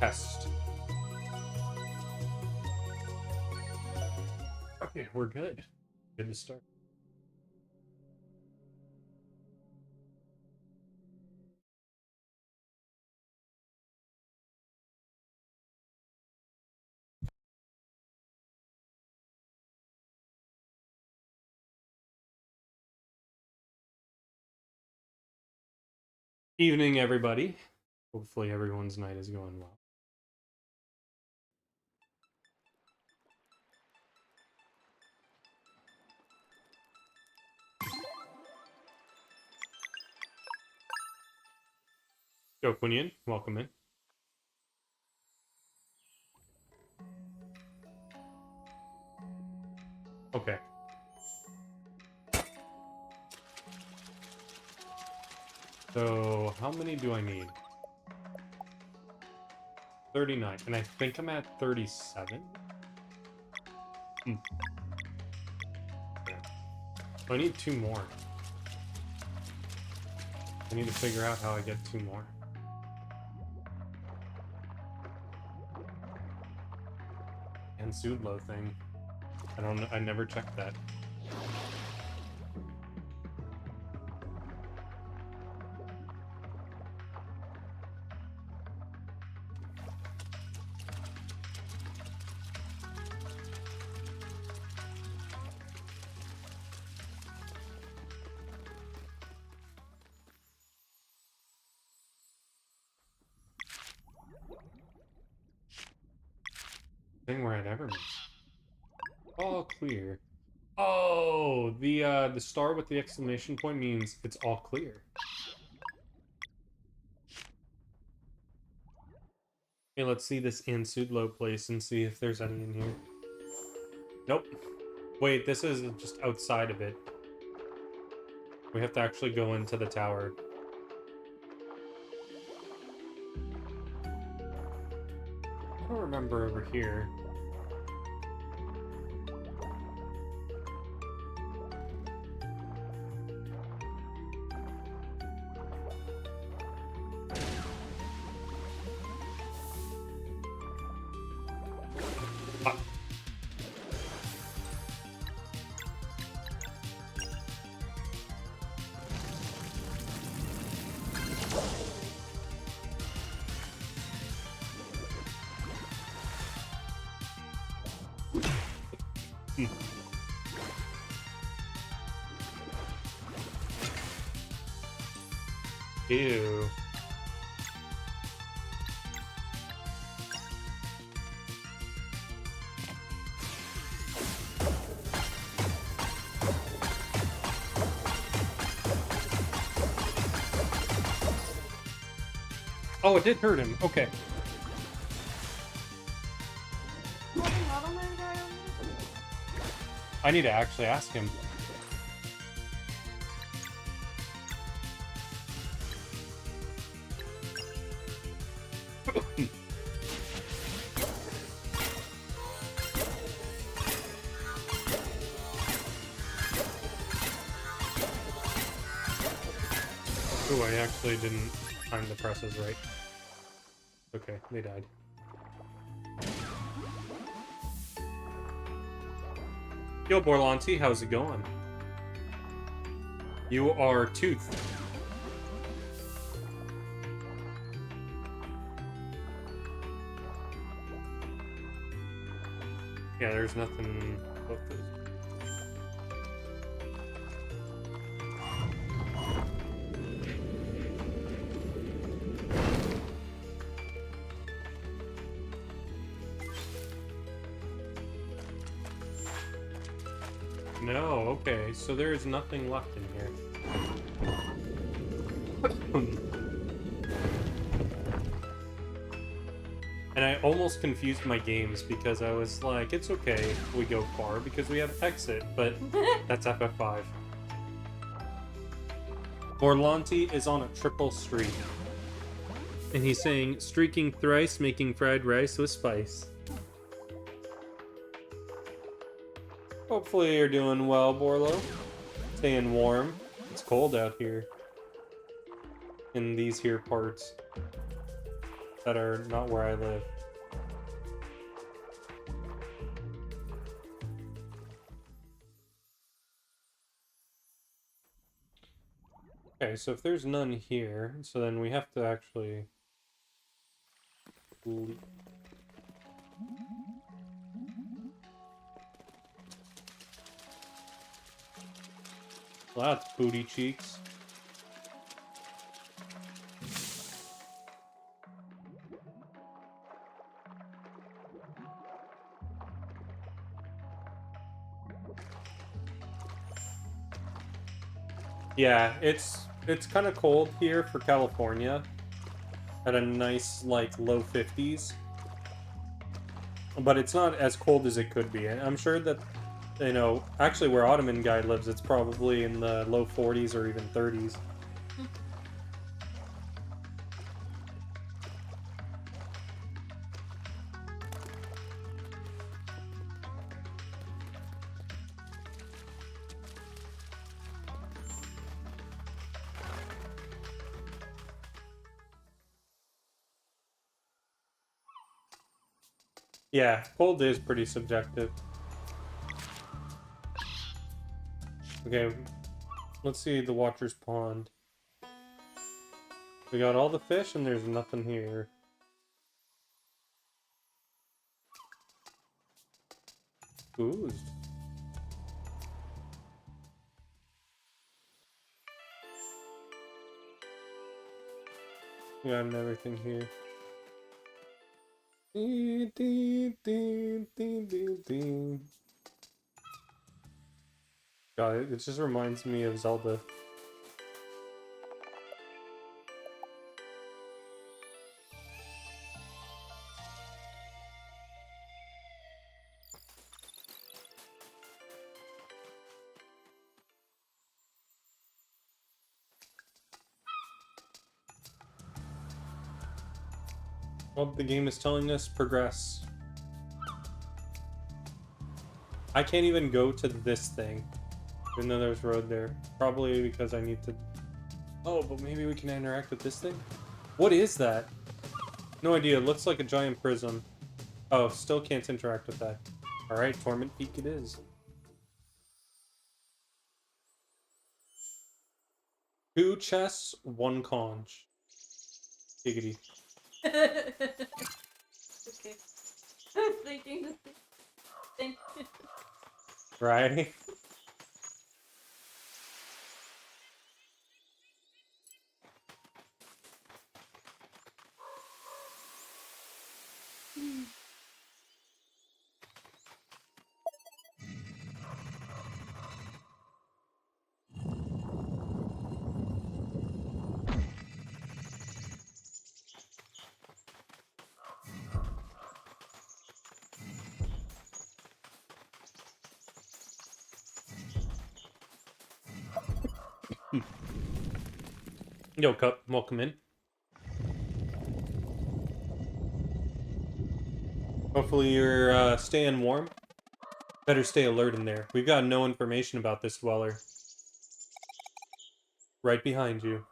test. Okay, we're good. Good to start. Evening, everybody. Hopefully everyone's night is going well. Go Quinian, welcome in. Okay. So, how many do I need? 39, and I think I'm at 37. Okay. So I need 2 more. I need to figure out how I get 2 more. And Sudlo thing. I don't know. I never checked that. Thing where I'd ever miss. All clear. Oh, the star with the exclamation point means it's all clear. Okay, let's see this Ansudlo place and see if there's any in here. Nope. Wait, this is just outside of it. We have to actually go into the tower. I don't remember over here. Ah. Ew. Oh, it did hurt him. Okay. I need to actually ask him. Oh, I actually didn't time the presses right. Okay, they died. Yo, Borlanti, how's it going? You are Tooth. Yeah, there's nothing about this. No, okay, so there is nothing left in here. And I almost confused my games because I was like, it's okay if we go far because we have exit, but that's FF5. Borlanti is on a triple streak. And he's saying, streaking thrice, making fried rice with spice. Hopefully you're doing well, Borlo. Staying warm. It's cold out here. In these here parts. that are not where I live. Okay, so if there's none here, so then we have to actually... Well, that's booty cheeks. Yeah, it's kind of cold here for California. At a nice, like, low 50s. But it's not as cold as it could be. And I'm sure that, you know, actually where Ottoman Guy lives, it's probably in the low 40s or even 30s. Yeah, cold is pretty subjective. Okay, let's see the Watcher's Pond. We got all the fish and there's nothing here. Oozed. We got everything here. God, it just reminds me of Zelda. Well, the game is telling us progress. I can't even go to this thing, even though there's road there. Probably because I need to... Oh, but maybe we can interact with this thing? What is that? No idea. It looks like a giant prism. Oh, still can't interact with that. Alright, Torment Peak it is. 2 chests, 1 conch. Giggity. Okay. I'm thinking the same thing. Right? Yo, Cup, welcome in. Hopefully you're staying warm. Better stay alert in there. We've got no information about this dweller. Right behind you.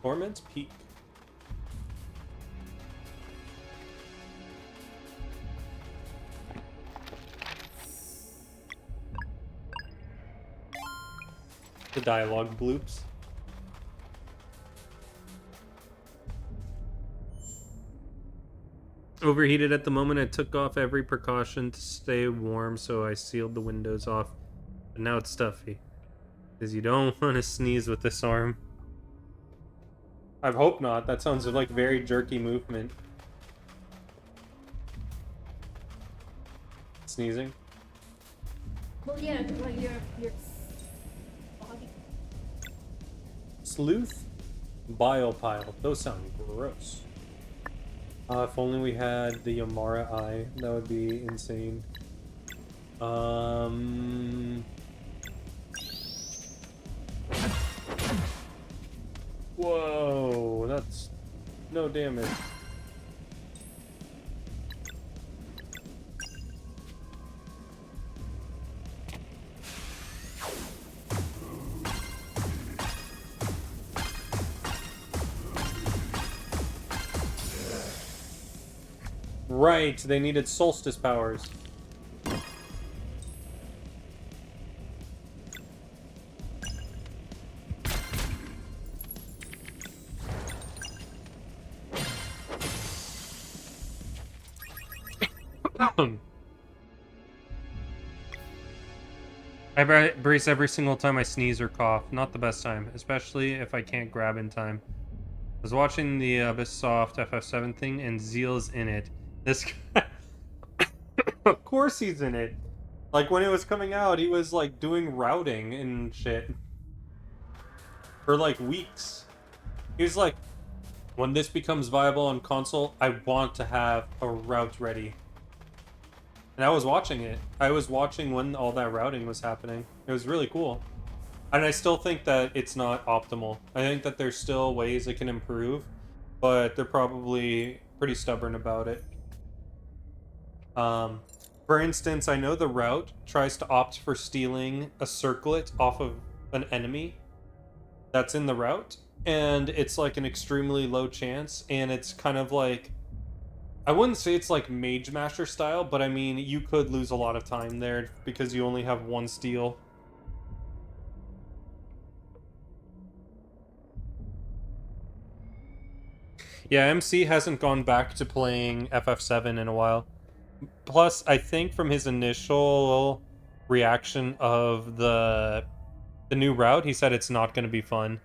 Torment's Peak. The dialogue bloops. Overheated at the moment. I took off every precaution to stay warm, so I sealed the windows off. But now it's stuffy. Because you don't want to sneeze with this arm. I hope not. That sounds like very jerky movement. Sneezing? Well, yeah, like your body. Sleuth? Bile pile. Those sound gross. If only we had the Yamara eye. That would be insane. Whoa, that's no damage. Right, they needed solstice powers. I brace every single time I sneeze or cough. Not the best time, especially if I can't grab in time. I was watching the Ubisoft FF7 thing, and Zeal's in it. This guy... Of course he's in it! Like, when it was coming out, he was, like, doing routing and shit. For, like, weeks. He was like, when this becomes viable on console, I want to have a route ready. And I was watching it. I was watching when all that routing was happening. It was really cool. And I still think that it's not optimal. I think that there's still ways it can improve, but they're probably pretty stubborn about it. For instance, I know the route tries to opt for stealing a circlet off of an enemy that's in the route, and it's like an extremely low chance, and it's kind of like, I wouldn't say it's like Mage Master style, but I mean, you could lose a lot of time there because you only have one steal. Yeah, MC hasn't gone back to playing FF7 in a while. Plus, I think from his initial reaction of the new route, he said it's not going to be fun.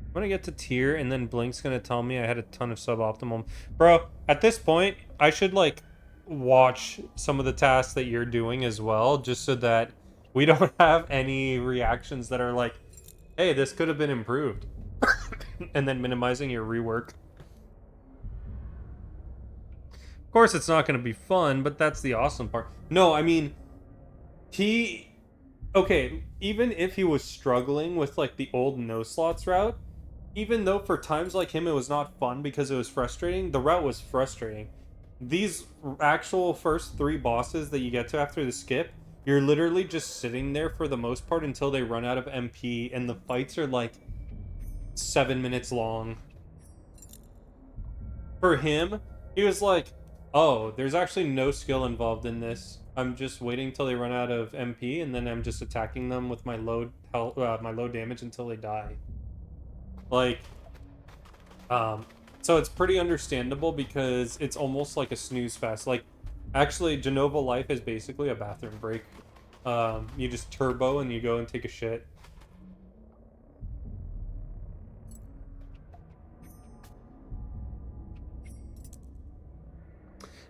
I'm going to get to tier, and then Blink's going to tell me I had a ton of suboptimal. Bro, at this point, I should, like, watch some of the tasks that you're doing as well, just so that we don't have any reactions that are like, hey, this could have been improved. And then minimizing your rework. Of course, it's not going to be fun, but that's the awesome part. No, I mean, okay, even if he was struggling with, like, the old no slots route, even though for times like him it was not fun because it was frustrating, the route was frustrating. These actual first 3 bosses that you get to after the skip, you're literally just sitting there for the most part until they run out of MP, and the fights are like 7 minutes long. For him, he was like, oh, there's actually no skill involved in this. I'm just waiting till they run out of MP, and then I'm just attacking them with my low health, my low damage until they die. Like, so it's pretty understandable because it's almost like a snooze fest. Like, actually, Genova Life is basically a bathroom break. You just turbo and you go and take a shit.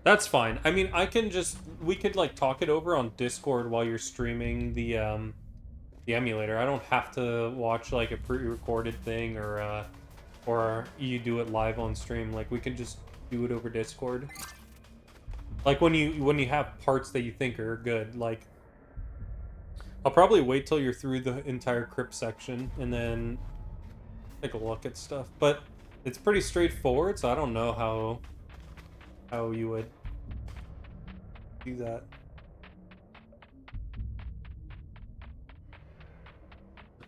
That's fine. I mean, we could like talk it over on Discord while you're streaming the emulator. I don't have to watch like a pre-recorded thing or you do it live on stream. Like, we can just do it over Discord. Like, when you have parts that you think are good, like, I'll probably wait till you're through the entire crypt section and then take a look at stuff. But it's pretty straightforward, so I don't know how you would do that.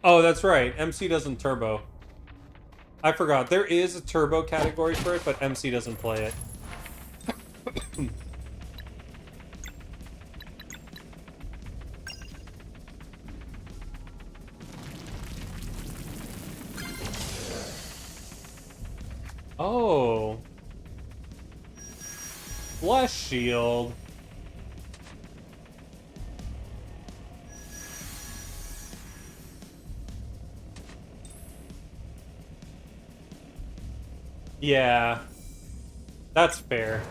Oh, that's right. MC doesn't turbo. I forgot. There is a turbo category for it, but MC doesn't play it. Oh. Flesh shield. Yeah. That's fair.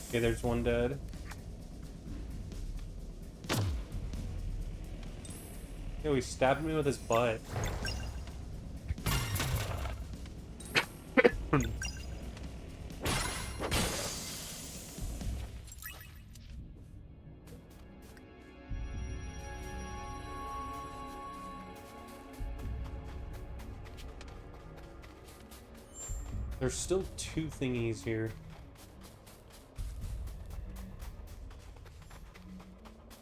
Okay, there's one dead. Yo, he stabbed me with his butt. There's still 2 thingies here.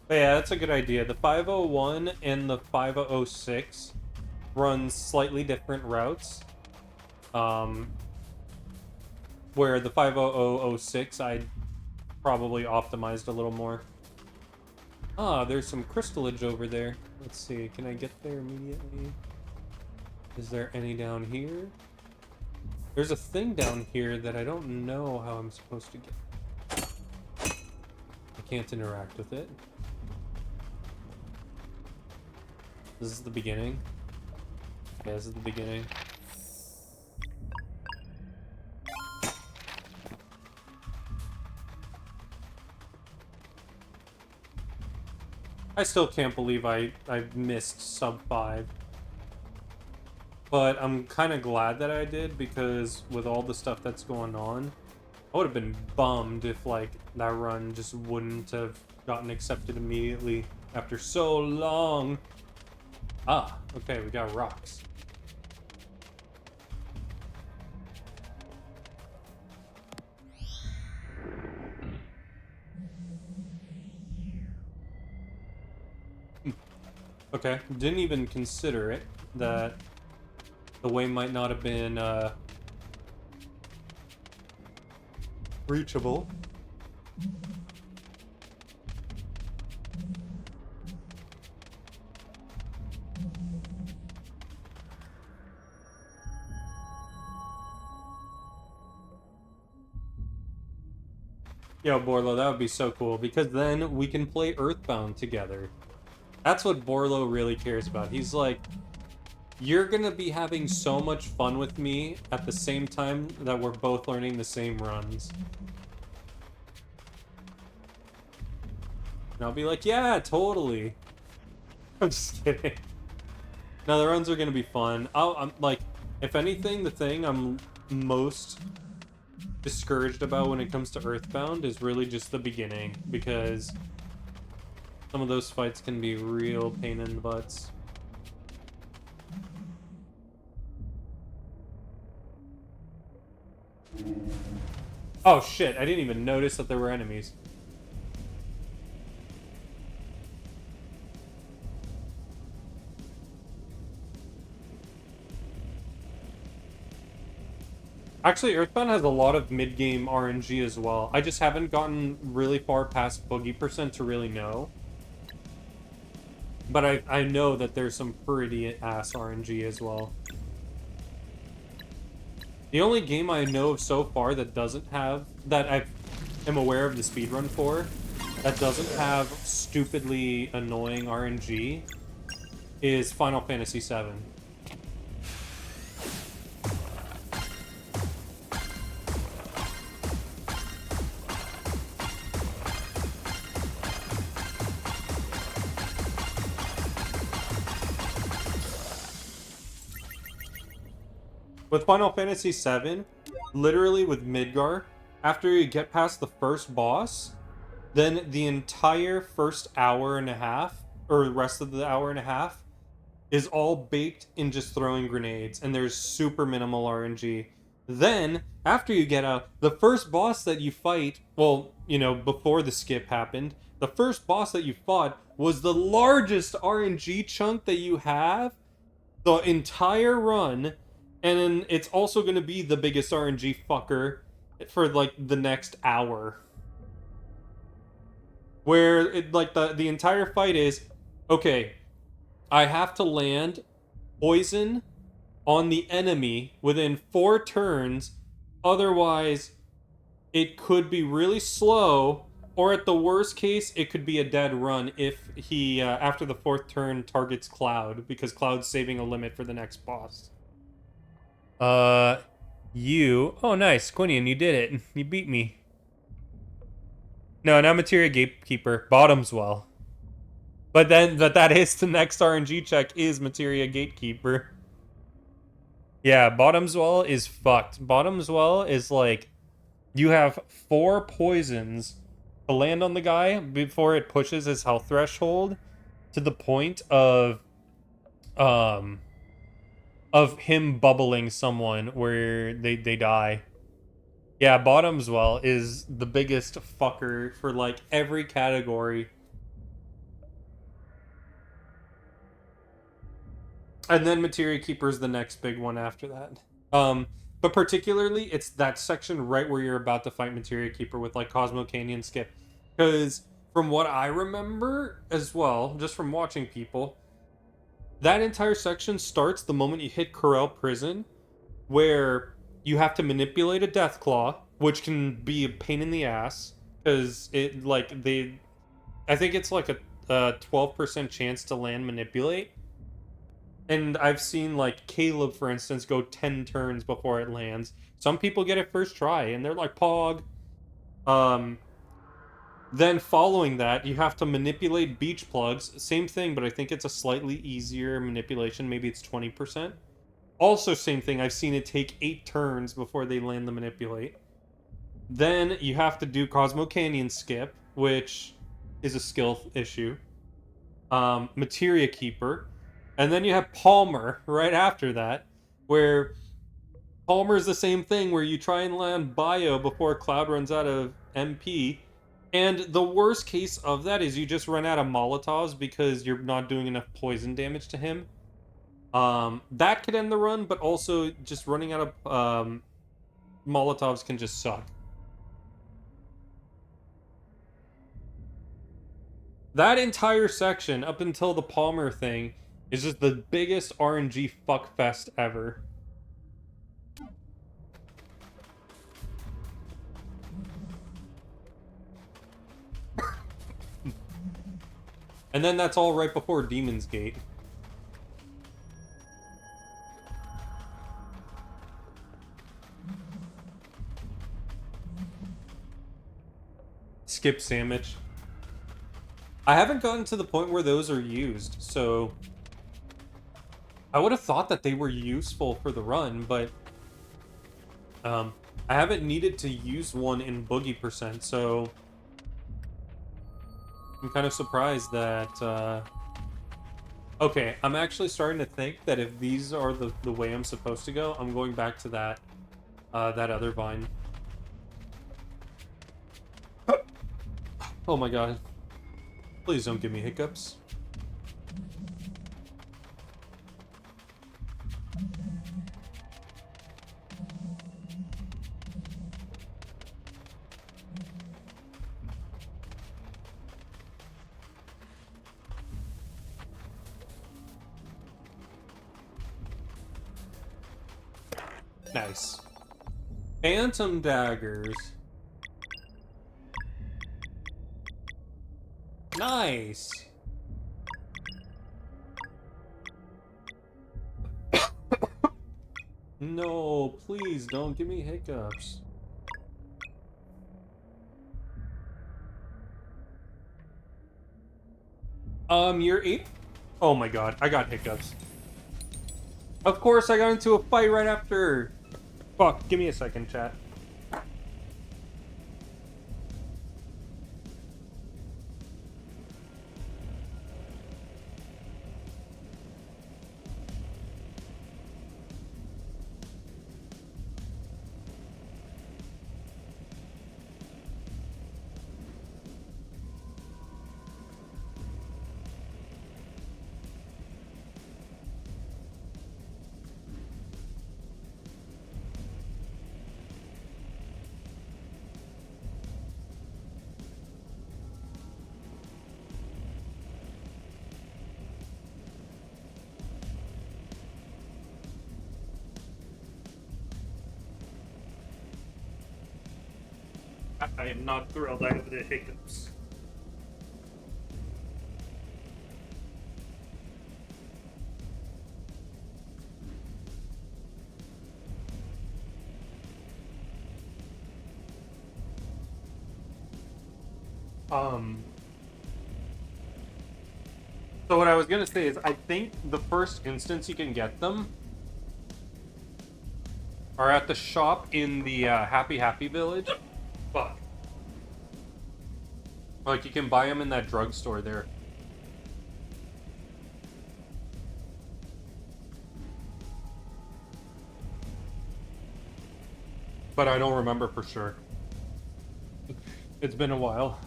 But yeah, that's a good idea. The 501 and the 506 run slightly different routes. Where the 50006 I probably optimized a little more. Ah, there's some crystallage over there. Let's see, can I get there immediately? Is there any down here? There's a thing down here that I don't know how I'm supposed to get. I can't interact with it. This is the beginning. Yeah, this is the beginning. I still can't believe I missed sub 5. But I'm kind of glad that I did, because with all the stuff that's going on, I would have been bummed if, like, that run just wouldn't have gotten accepted immediately after so long. Ah, okay, we got rocks. Okay, didn't even consider it, that the way might not have been reachable. Yo, Borlo, that would be so cool, because then we can play Earthbound together. That's what Borlo really cares about. He's like, you're gonna be having so much fun with me at the same time that we're both learning the same runs. And I'll be like, yeah, totally. I'm just kidding. No, the runs are gonna be fun. I'm like, if anything, the thing I'm most discouraged about when it comes to Earthbound is really just the beginning, because some of those fights can be real pain in the butts. Oh shit, I didn't even notice that there were enemies. Actually, Earthbound has a lot of mid-game RNG as well. I just haven't gotten really far past boogie percent to really know. But I know that there's some pretty ass RNG as well. The only game I know of so far that doesn't have, that I am aware of the speedrun for, that doesn't have stupidly annoying RNG is Final Fantasy VII. With Final Fantasy VII, literally with Midgar, after you get past the first boss, then the entire first hour and a half, or the rest of the hour and a half, is all baked in just throwing grenades, and there's super minimal RNG. Then, after you get out, the first boss that you fight, well, you know, before the skip happened, the first boss that you fought was the largest RNG chunk that you have the entire run, and then it's also going to be the biggest RNG fucker for like the next hour. Where it, like the entire fight is, okay, I have to land poison on the enemy within 4 turns, otherwise it could be really slow, or at the worst case it could be a dead run if he after the 4th turn targets Cloud, because Cloud's saving a limit for the next boss. You... Oh, nice. Quinian, you did it. You beat me. No, not Materia Gatekeeper. Bottomswell. But that is the next RNG check, is Materia Gatekeeper. Yeah, Bottomswell is fucked. Bottomswell is like, you have 4 poisons to land on the guy before it pushes his health threshold to the point of him bubbling someone where they die. Yeah, Bottomswell is the biggest fucker for like every category. And then Materia Keeper's the next big one after that. But particularly, it's that section right where you're about to fight Materia Keeper with like Cosmo Canyon skip. Because from what I remember as well, just from watching people, that entire section starts the moment you hit Corel Prison, where you have to manipulate a Death Claw, which can be a pain in the ass. Because it, like, I think it's like a 12% chance to land manipulate. And I've seen like Caleb, for instance, go 10 turns before it lands. Some people get it first try, and they're like, Pog. Um, then following that, you have to manipulate beach plugs. Same thing, but I think it's a slightly easier manipulation. Maybe it's 20%. Also, same thing. I've seen it take 8 turns before they land the manipulate. Then you have to do Cosmo Canyon skip, which is a skill issue. Materia Keeper. And then you have Palmer right after that, where Palmer's the same thing, where you try and land Bio before Cloud runs out of MP. And the worst case of that is you just run out of Molotovs because you're not doing enough poison damage to him. That could end the run, but also just running out of Molotovs can just suck. That entire section, up until the Palmer thing, is just the biggest RNG fuckfest ever. And then that's all right before Demon's Gate. Skip sandwich. I haven't gotten to the point where those are used, so I would have thought that they were useful for the run, but I haven't needed to use one in Boogie Percent, so I'm kind of surprised that okay, I'm actually starting to think that if these are the way I'm supposed to go, I'm going back to that that other vine. Oh my god. Please don't give me hiccups. Nice. Phantom daggers. Nice. No, please don't give me hiccups. You're 8. Oh my god, I got hiccups. Of course, I got into a fight right after. Fuck, give me a second, chat. I am not thrilled I have the hiccups. So what I was gonna say is, I think the first instance you can get them are at the shop in the Happy Happy Village. Fuck. Like, you can buy them in that drugstore there. But I don't remember for sure. It's been a while.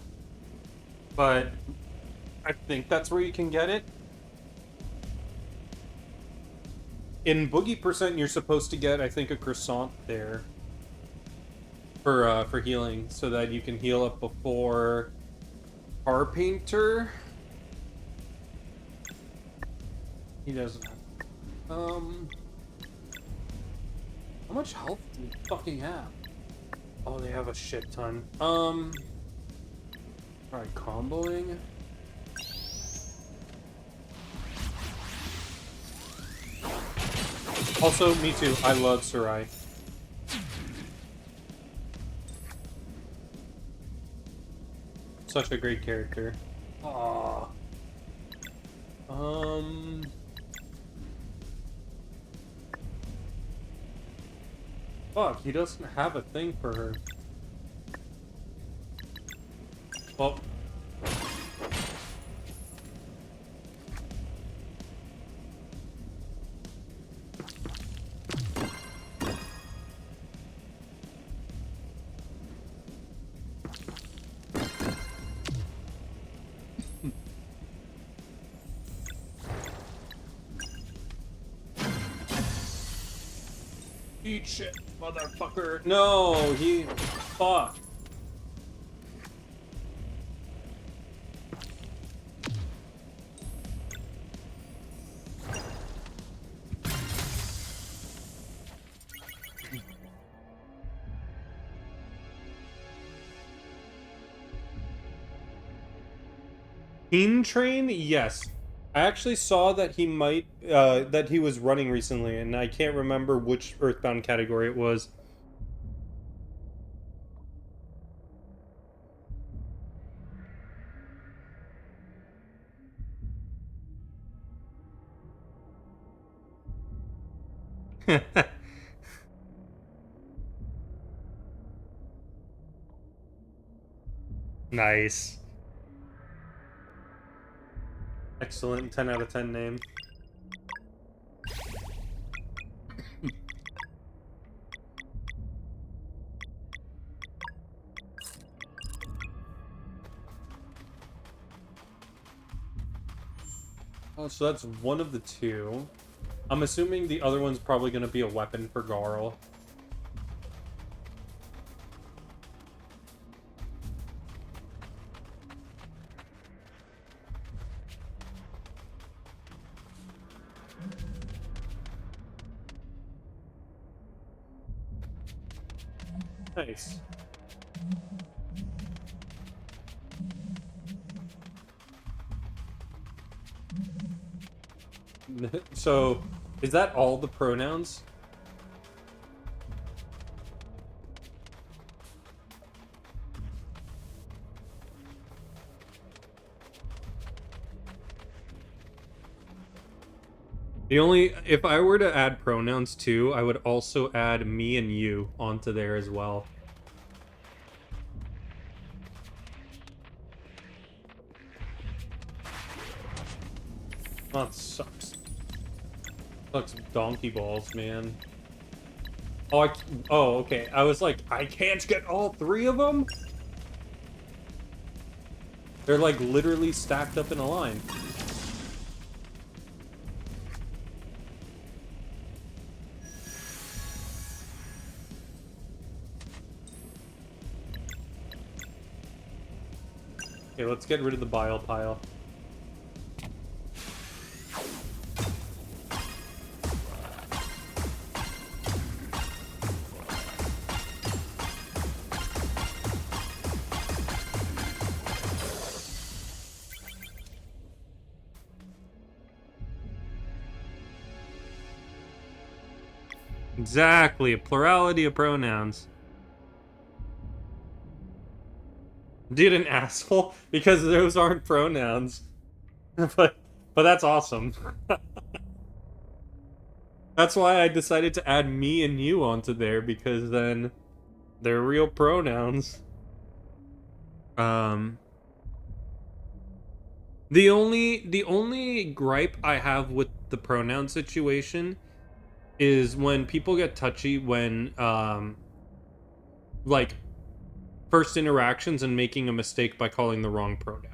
But I think that's where you can get it. In Boogie Percent, you're supposed to get, I think, a croissant there for healing, so that you can heal up before Carpainter. He doesn't have. How much health do we fucking have? Oh, they have a shit ton. Alright, comboing. Also, me too. I love Sarai. Such a great character. Aww. Fuck, he doesn't have a thing for her. Well. Eat shit, motherfucker. No, he... Fuck. Teen Train? Yes. I actually saw that he might, that he was running recently, and I can't remember which Earthbound category it was. Nice. Excellent 10 out of 10 name. Oh, so that's one of the two. I'm assuming the other one's probably going to be a weapon for Garl. Nice. So, is that all the pronouns? The only, if I were to add pronouns too, I would also add me and you onto there as well. Oh, it sucks. Sucks donkey balls, man. Oh, okay. I was like, I can't get all three of them? They're like literally stacked up in a line. Okay, let's get rid of the bile pile. Exactly, a plurality of pronouns. Dude, an asshole? Because those aren't pronouns. but that's awesome. That's why I decided to add me and you onto there, because then they're real pronouns. The only gripe I have with the pronoun situation is when people get touchy when like first interactions and making a mistake by calling the wrong pronoun.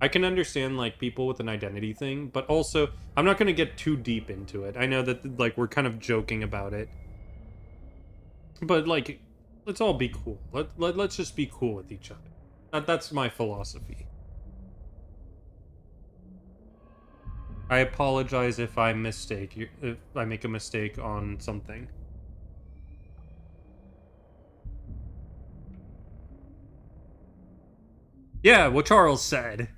I can understand like people with an identity thing, but also I'm not going to get too deep into it. I know that like we're kind of joking about it. But like let's all be cool. Let's just be cool with each other. That's my philosophy. I apologize if if I make a mistake on something. Yeah, what Charles said.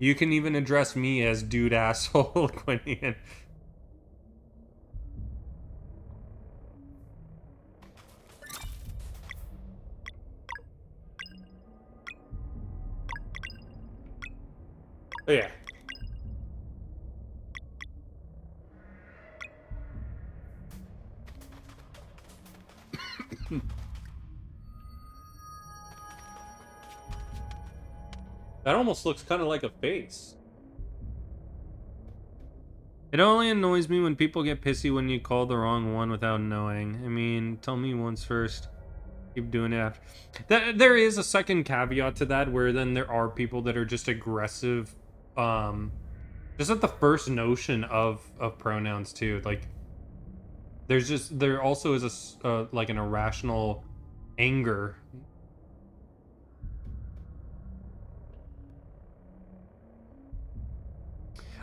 You can even address me as dude asshole, Quinian. Oh, yeah. That almost looks kind of like a face. It only annoys me when people get pissy when you call the wrong one without knowing. I mean, tell me once first. Keep doing it after. There is a second caveat to that, where then there are people that are just aggressive, just at the first notion of pronouns too. Like, there also is like an irrational anger.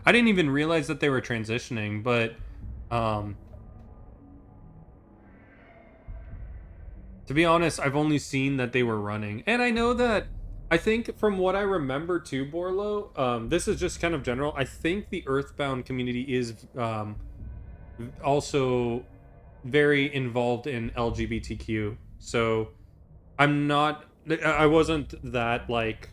I didn't even realize that they were transitioning, but um to be honest, I've only seen that they were running. And I know that I think from what I remember too, Borlo, this is just kind of general. I think the Earthbound community is also very involved in LGBTQ. So I wasn't that like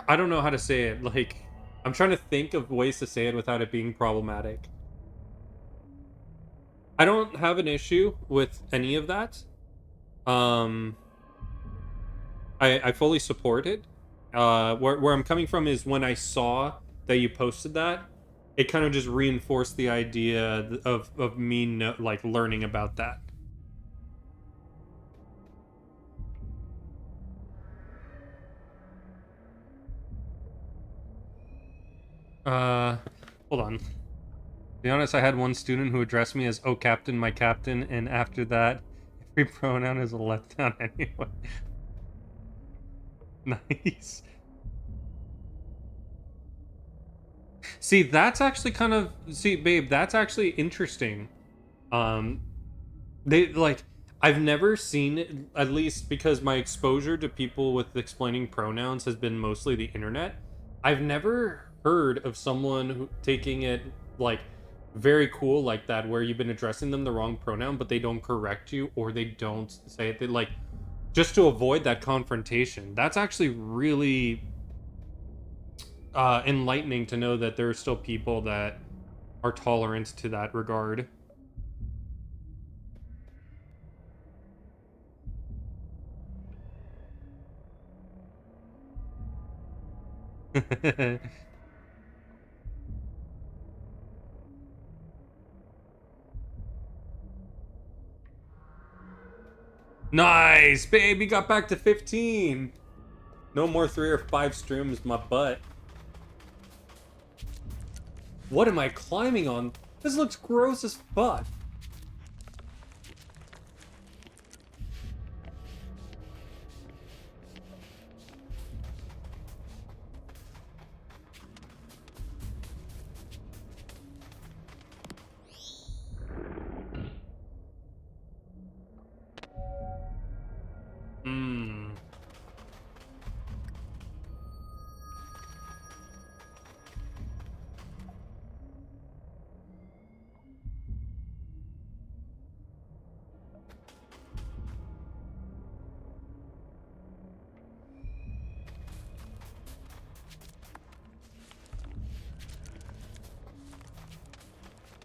I don't know how to say it. Like I'm trying to think of ways to say it without it being problematic. I don't have an issue with any of that. Um I fully support it. Where I'm coming from is when I saw that you posted that, it kind of just reinforced the idea of me like learning about that. Uh, hold on. To be honest, I had one student who addressed me as "Oh, Captain, my Captain," and after that, every pronoun is a letdown anyway. Nice. See, that's actually kind of babe. That's actually interesting. Um, they like I've never seen it, at least because my exposure to people with explaining pronouns has been mostly the internet. I've never heard of someone taking it like very cool like that, where you've been addressing them the wrong pronoun but they don't correct you or they don't say it, they like just to avoid that confrontation. That's actually really enlightening to know that there are still people that are tolerant to that regard. Nice, baby, got back to 15. No more 3 or 5 streams, my butt. What am I climbing on? This looks gross as fuck. Hmm.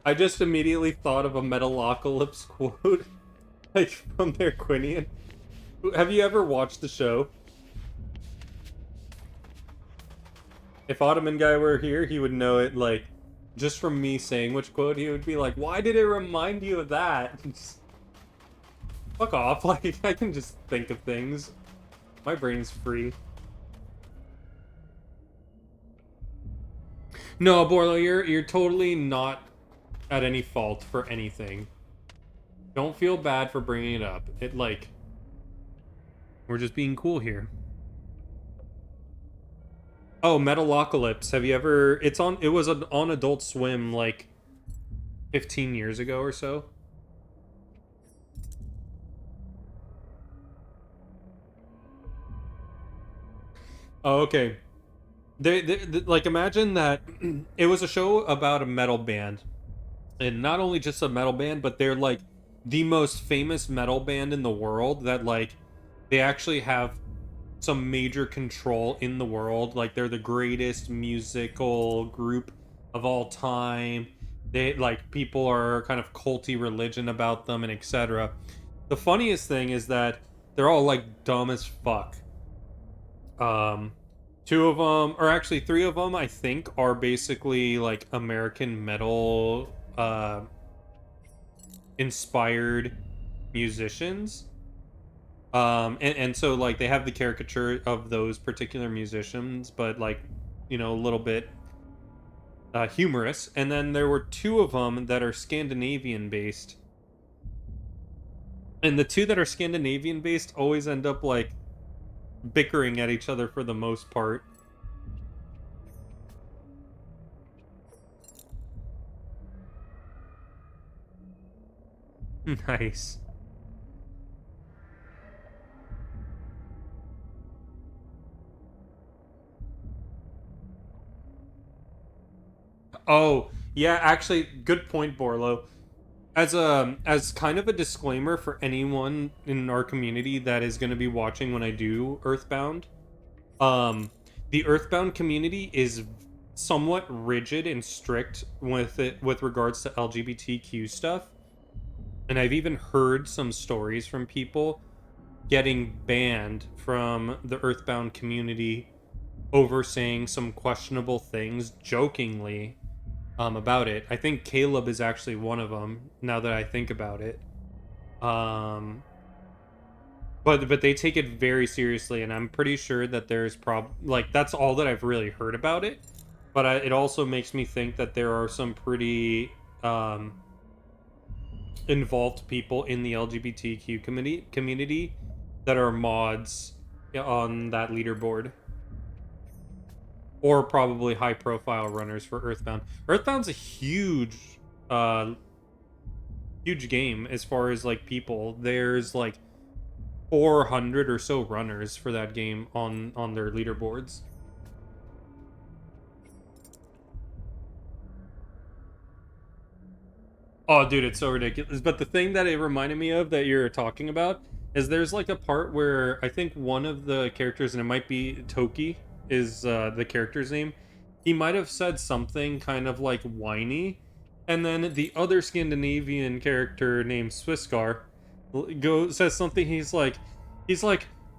I just immediately thought of a Metalocalypse quote, like from their Quinian. Have you ever watched the show? If Ottoman guy were here, he would know it. Like, just from me saying which quote, he would be like, "Why did it remind you of that?" Fuck off. Like, I can just think of things. My brain's free. No, Borlo, you're totally not at any fault for anything. Don't feel bad for bringing it up. It, like, we're just being cool here. Oh, Metalocalypse. Have you ever... It was on Adult Swim, like, 15 years ago or so. Oh, okay. Like, imagine that it was a show about a metal band. And not only just a metal band, but they're, like, the most famous metal band in the world that, like, they actually have some major control in the world. Like, they're the greatest musical group of all time. They, like, people are kind of culty religion about them and etc. The funniest thing is that they're all, like, dumb as fuck. Two of them, or actually three of them, I think, are basically, like, American metal inspired musicians. And so, like, they have the caricature of those particular musicians, but, like, you know, a little bit humorous. And then there were two of them that are Scandinavian based, and the two that are Scandinavian based always end up, like, bickering at each other for the most part. Nice. Oh, yeah, actually, good point, Borlo. As kind of a disclaimer for anyone in our community that is going to be watching when I do Earthbound, um, the Earthbound community is somewhat rigid and strict with regards to LGBTQ stuff. And I've even heard some stories from people getting banned from the Earthbound community over saying some questionable things jokingly about it. I think Caleb is actually one of them. Now that I think about it, um, but they take it very seriously, and I'm pretty sure that there's like, that's all that I've really heard about it. But it also makes me think that there are some pretty involved people in the LGBTQ community that are mods on that leaderboard, or probably high profile runners for Earthbound. Earthbound's a uh huge game as far as, like, people. There's like 400 or so runners for that game on their leaderboards. Oh, dude, it's so ridiculous. But the thing that it reminded me of that you're talking about is there's, like, a part where I think one of the characters, and it might be Toki is the character's name, he might have said something kind of, like, whiny, and then the other Scandinavian character named Swiskar says something. He's like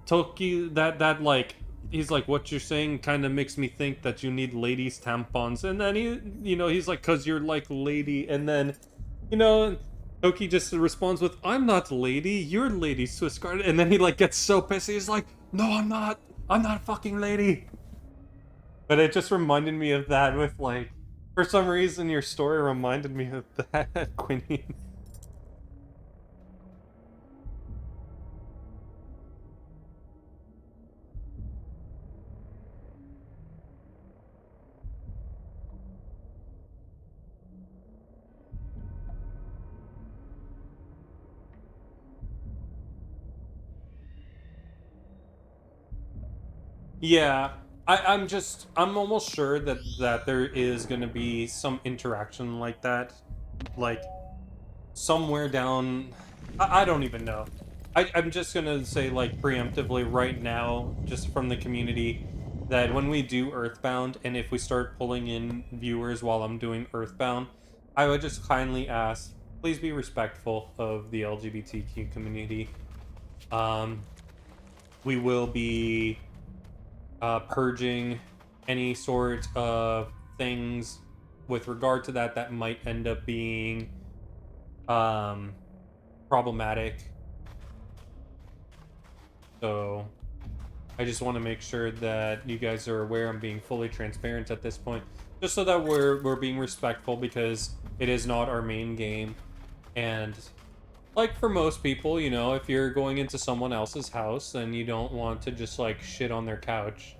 Toki, that like, he's like, what you're saying kind of makes me think that you need ladies tampons, and then he's like, cause you're like lady, and then Toki just responds with, I'm not lady, you're lady, Swiss guard. And then he, like, gets so pissed. He's like, no, I'm not a fucking lady. But it just reminded me of that with, like, for some reason your story reminded me of that, Quinny. Yeah, I'm almost sure that there is gonna be some interaction like that, like, somewhere down. I don't even know. I'm just gonna say, like, preemptively right now, just from the community, that when we do Earthbound, and if we start pulling in viewers while I'm doing Earthbound, I would just kindly ask, please be respectful of the LGBTQ community. Um, we will be purging any sort of things with regard to that might end up being problematic. So I just want to make sure that you guys are aware I'm being fully transparent at this point, just so that we're being respectful, because it is not our main game. And like for most people, you know, if you're going into someone else's house, then you don't want to just like shit on their couch.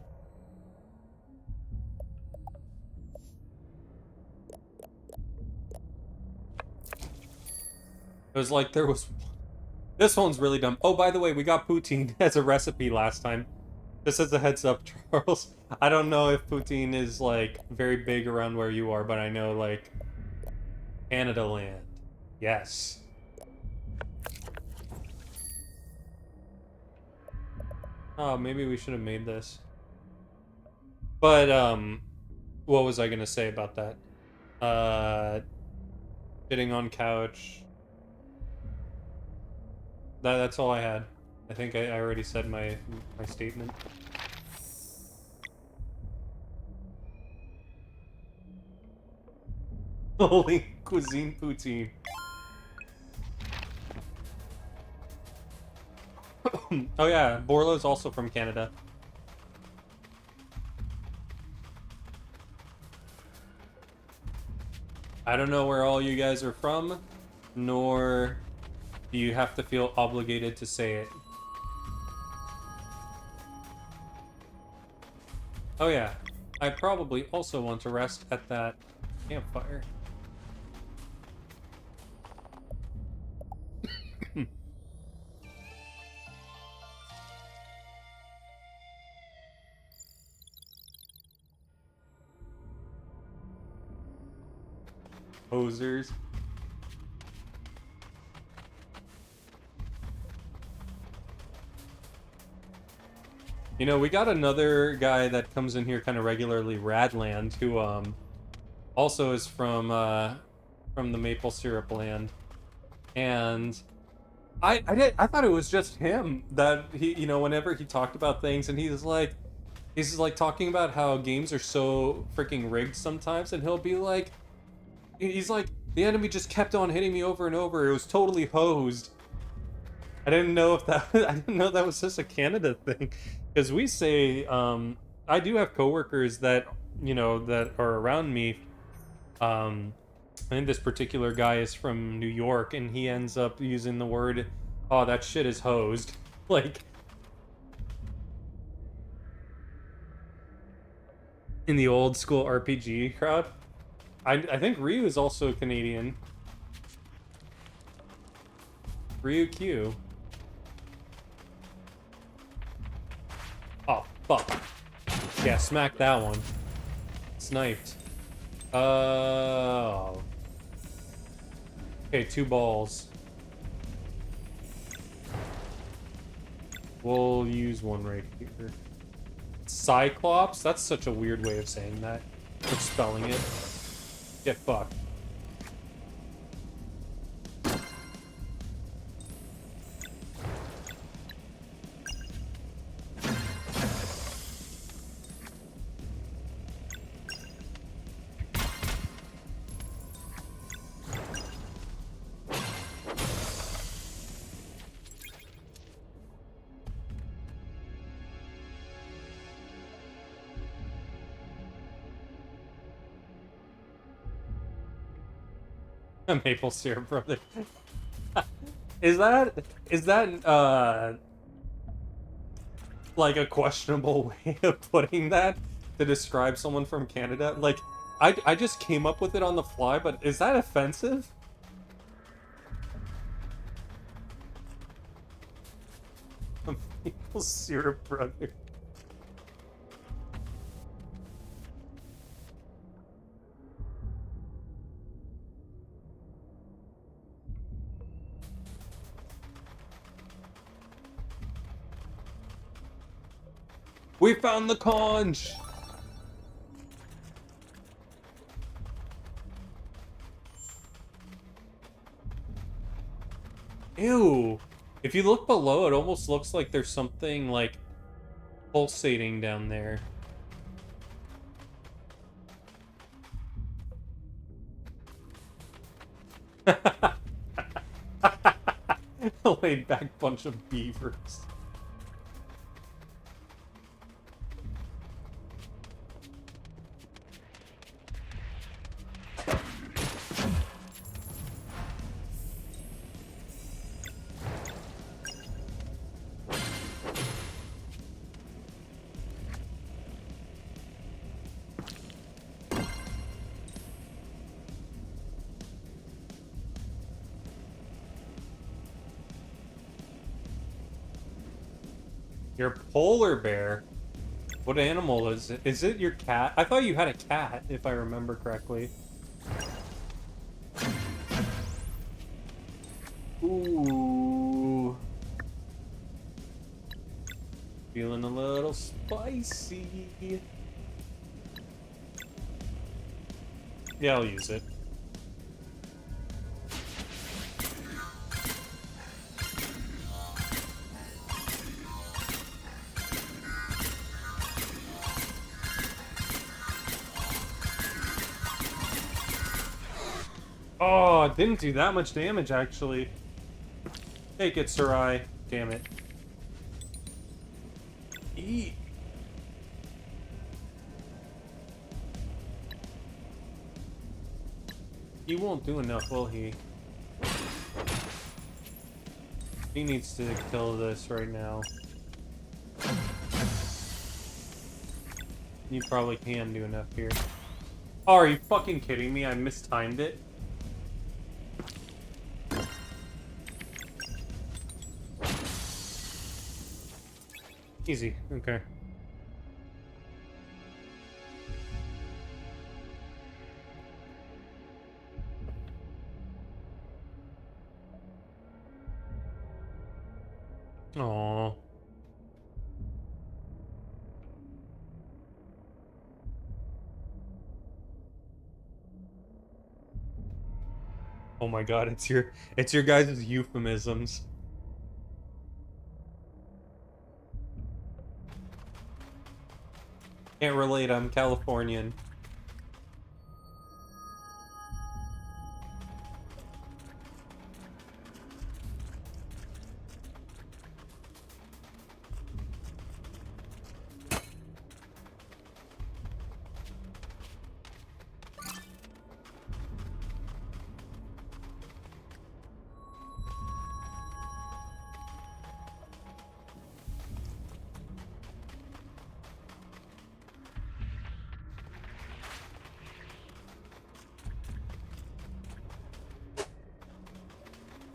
It was like there was this one's really dumb. Oh, by the way, we got poutine as a recipe last time. Just as a heads up, Charles. I don't know if poutine is like very big around where you are, but I know like Canada land. Yes. Oh, maybe we should have made this. But what was I gonna say about that? Sitting on couch. That's all I had. I think I already said my statement. Holy cuisine poutine. Oh yeah, Borlo's also from Canada. I don't know where all you guys are from, nor do you have to feel obligated to say it. Oh yeah, I probably also want to rest at that campfire. Posers. You know, we got another guy that comes in here kind of regularly, Radland, who also is from the maple syrup land. And I thought it was just him that he, you know, whenever he talked about things, and he's like talking about how games are so freaking rigged sometimes, and he'll be like, he's like, the enemy just kept on hitting me over and over. It was totally hosed. I didn't know if that I didn't know that was just a Canada thing, because we say I do have coworkers that, you know, that are around me. I think this particular guy is from New York, and he ends up using the word, "Oh, that shit is hosed." Like in the old school RPG crowd. I think Ryu is also Canadian. Ryu Q. Oh, fuck. Yeah, smack that one. Sniped. Oh. Okay, 2 balls. We'll use one right here. Cyclops? That's such a weird way of saying that. Or spelling it. Get fucked. A maple syrup brother. Is that like a questionable way of putting that to describe someone from Canada? Like I just came up with it on the fly, but is that offensive? A maple syrup brother. We found the conch! Ew. If you look below, it almost looks like there's something like pulsating down there. A laid back bunch of beavers. Your polar bear? What animal is it? Is it your cat? I thought you had a cat, if I remember correctly. Ooh. Feeling a little spicy. Yeah, I'll use it. Oh, it didn't do that much damage, actually. Take it, Sarai. Damn it. Eat. He won't do enough, will he? He needs to kill this right now. You probably can do enough here. Oh, are you fucking kidding me? I mistimed it. Easy. Okay. Aww. Oh my god, it's your guys' euphemisms. Can't relate, I'm Californian.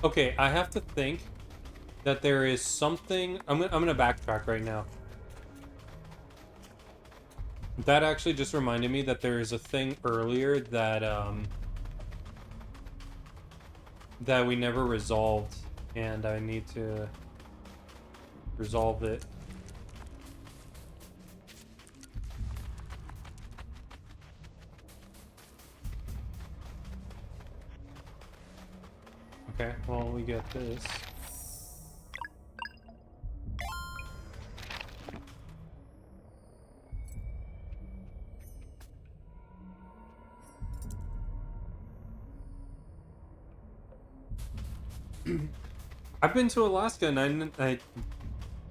Okay, I have to think that there is something. I'm gonna backtrack right now. That actually just reminded me that there is a thing earlier that we never resolved, and I need to resolve it. Okay, well, we get this. I've been to Alaska, and I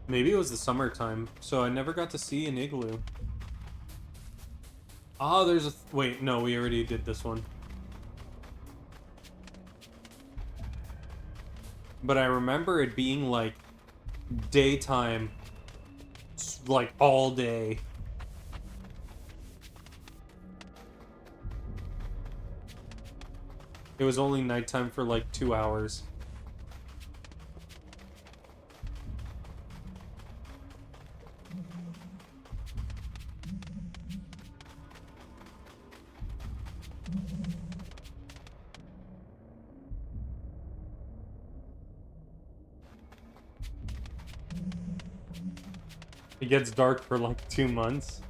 maybe it was the summertime, so I never got to see an igloo. Ah, there's a... wait, no, we already did this one. But I remember it being, like, daytime, like, all day. It was only nighttime for, like, 2 hours. It gets dark for like 2 months.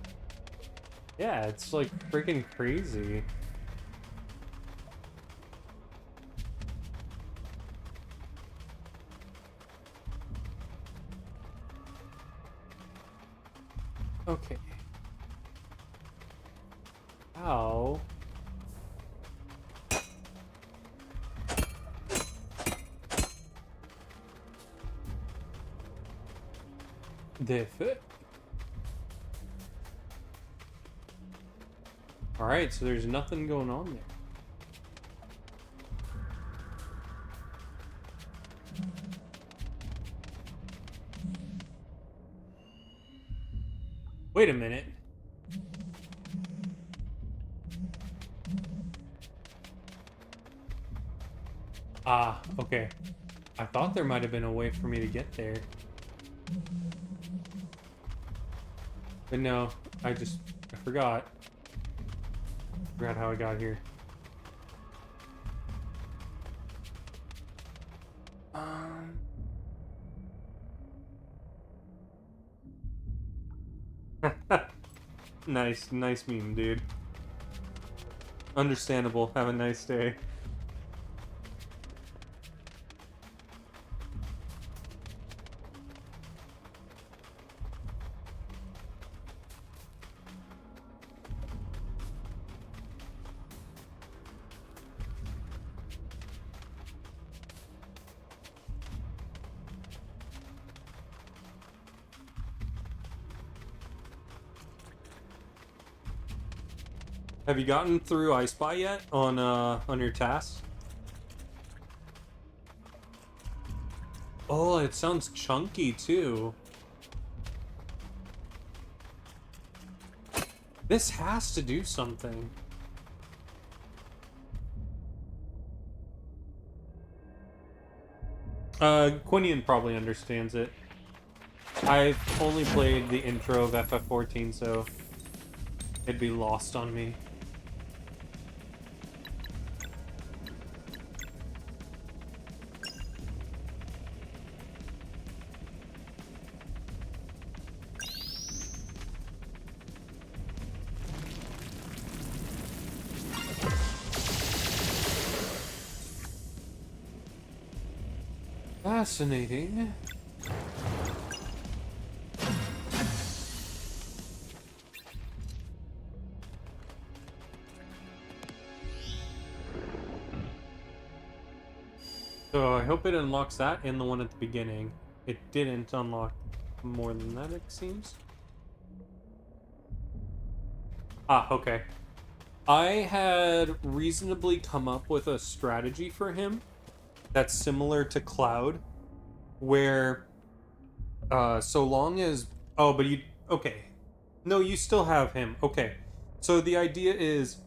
Yeah, it's like freaking crazy. Okay. How? The foot. Alright, so there's nothing going on there. Wait a minute. Ah, okay. I thought there might have been a way for me to get there. But no, I forgot. Forgot how I got here. Um. Nice meme, dude. Understandable. Have a nice day. Have you gotten through I Spy yet on your task? Oh, it sounds chunky too. This has to do something. Quinian probably understands it. I've only played the intro of FF14, so it'd be lost on me. Fascinating. So I hope it unlocks that and the one at the beginning. It didn't unlock more than that, it seems. Ah, okay. I had reasonably come up with a strategy for him that's similar to Cloud, where so long as but you okay. No, you still have him. Okay. So the idea is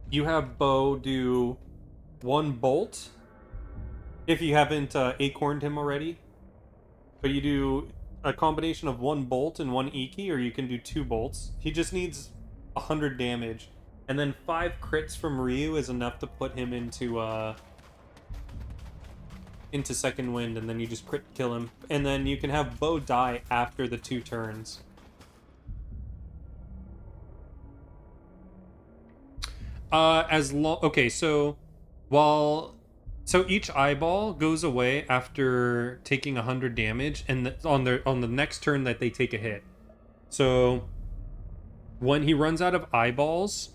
you have Bo do one bolt if you haven't acorned him already. But you do a combination of one bolt and one Iki, or you can do two bolts. He just needs 100 damage. And then 5 crits from Ryu is enough to put him into second wind, and then you just crit kill him. And then you can have Bo die after the 2 turns. Okay, so each eyeball goes away after taking 100 damage, and on the next turn that they take a hit. So when he runs out of eyeballs,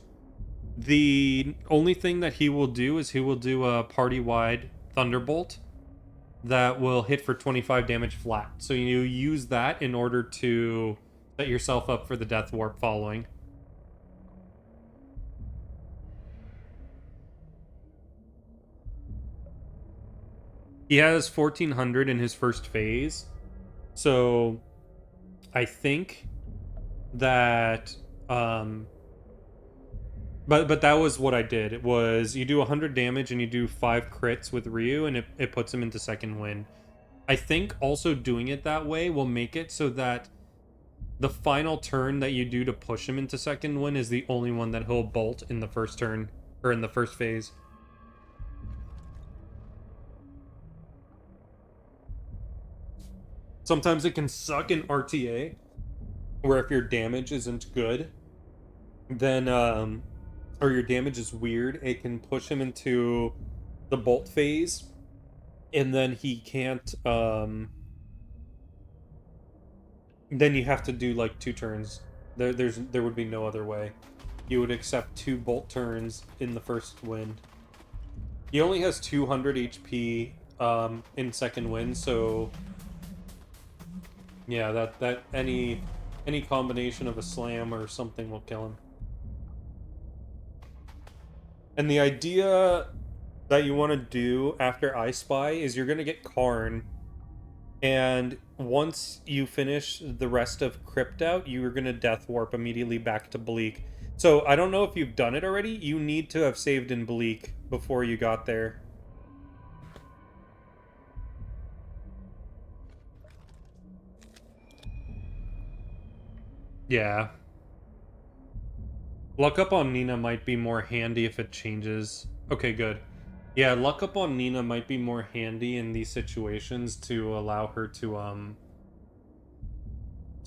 the only thing that he will do is he will do a party-wide Thunderbolt that will hit for 25 damage flat. So you use that in order to set yourself up for the Death Warp following. He has 1400 in his first phase. So I think that but that was what I did. It was you do 100 damage and you do 5 crits with Ryu, and it puts him into second wind. I think also doing it that way will make it so that the final turn that you do to push him into second wind is the only one that he'll bolt in the first turn, or in the first phase. Sometimes it can suck in RTA, where if your damage isn't good, then or your damage is weird, it can push him into the bolt phase, and then he can't then you have to do like 2 turns. There would be no other way. You would accept 2 bolt turns in the first wind. He only has 200 HP in second wind, so yeah, that any combination of a slam or something will kill him. And the idea that you want to do after I Spy is you're going to get Karn, and once you finish the rest of Crypt out, you're going to Death Warp immediately back to Bleak. So I don't know if you've done it already. You need to have saved in Bleak before you got there. Yeah. Luck up on Nina might be more handy if it changes. Okay, good. Yeah, luck up on Nina might be more handy in these situations to allow her to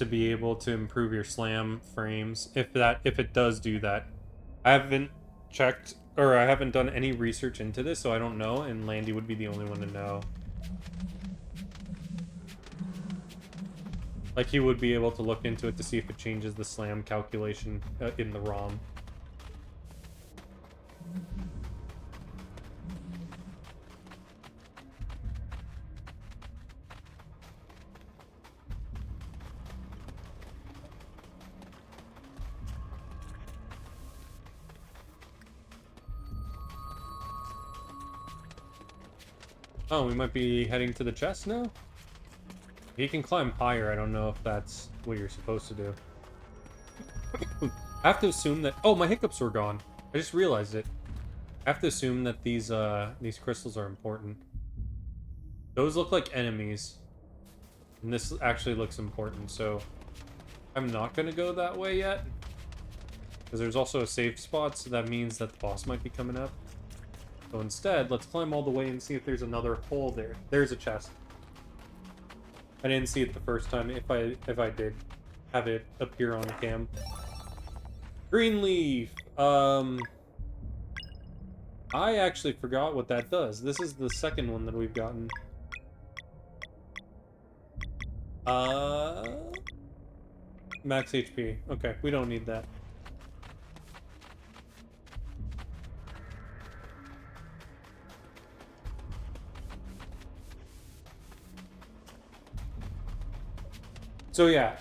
be able to improve your slam frames if it does do that. I haven't checked or I haven't done any research into this, so I don't know, and Landy would be the only one to know. Like he would be able to look into it to see if it changes the slam calculation in the ROM. Oh, we might be heading to the chest now? He can climb higher. I don't know if that's what you're supposed to do. I have to assume that... Oh, my hiccups were gone. I just realized it. I have to assume that these crystals are important. Those look like enemies. And this actually looks important, so... I'm not going to go that way yet. Because there's also a safe spot, so that means that the boss might be coming up. So instead, let's climb all the way and see if there's another hole there. There's a chest. I didn't see it the first time. If I did have it appear on cam. Green leaf. I actually forgot what that does. This is the second one that we've gotten. Max HP. Okay, we don't need that. So yeah,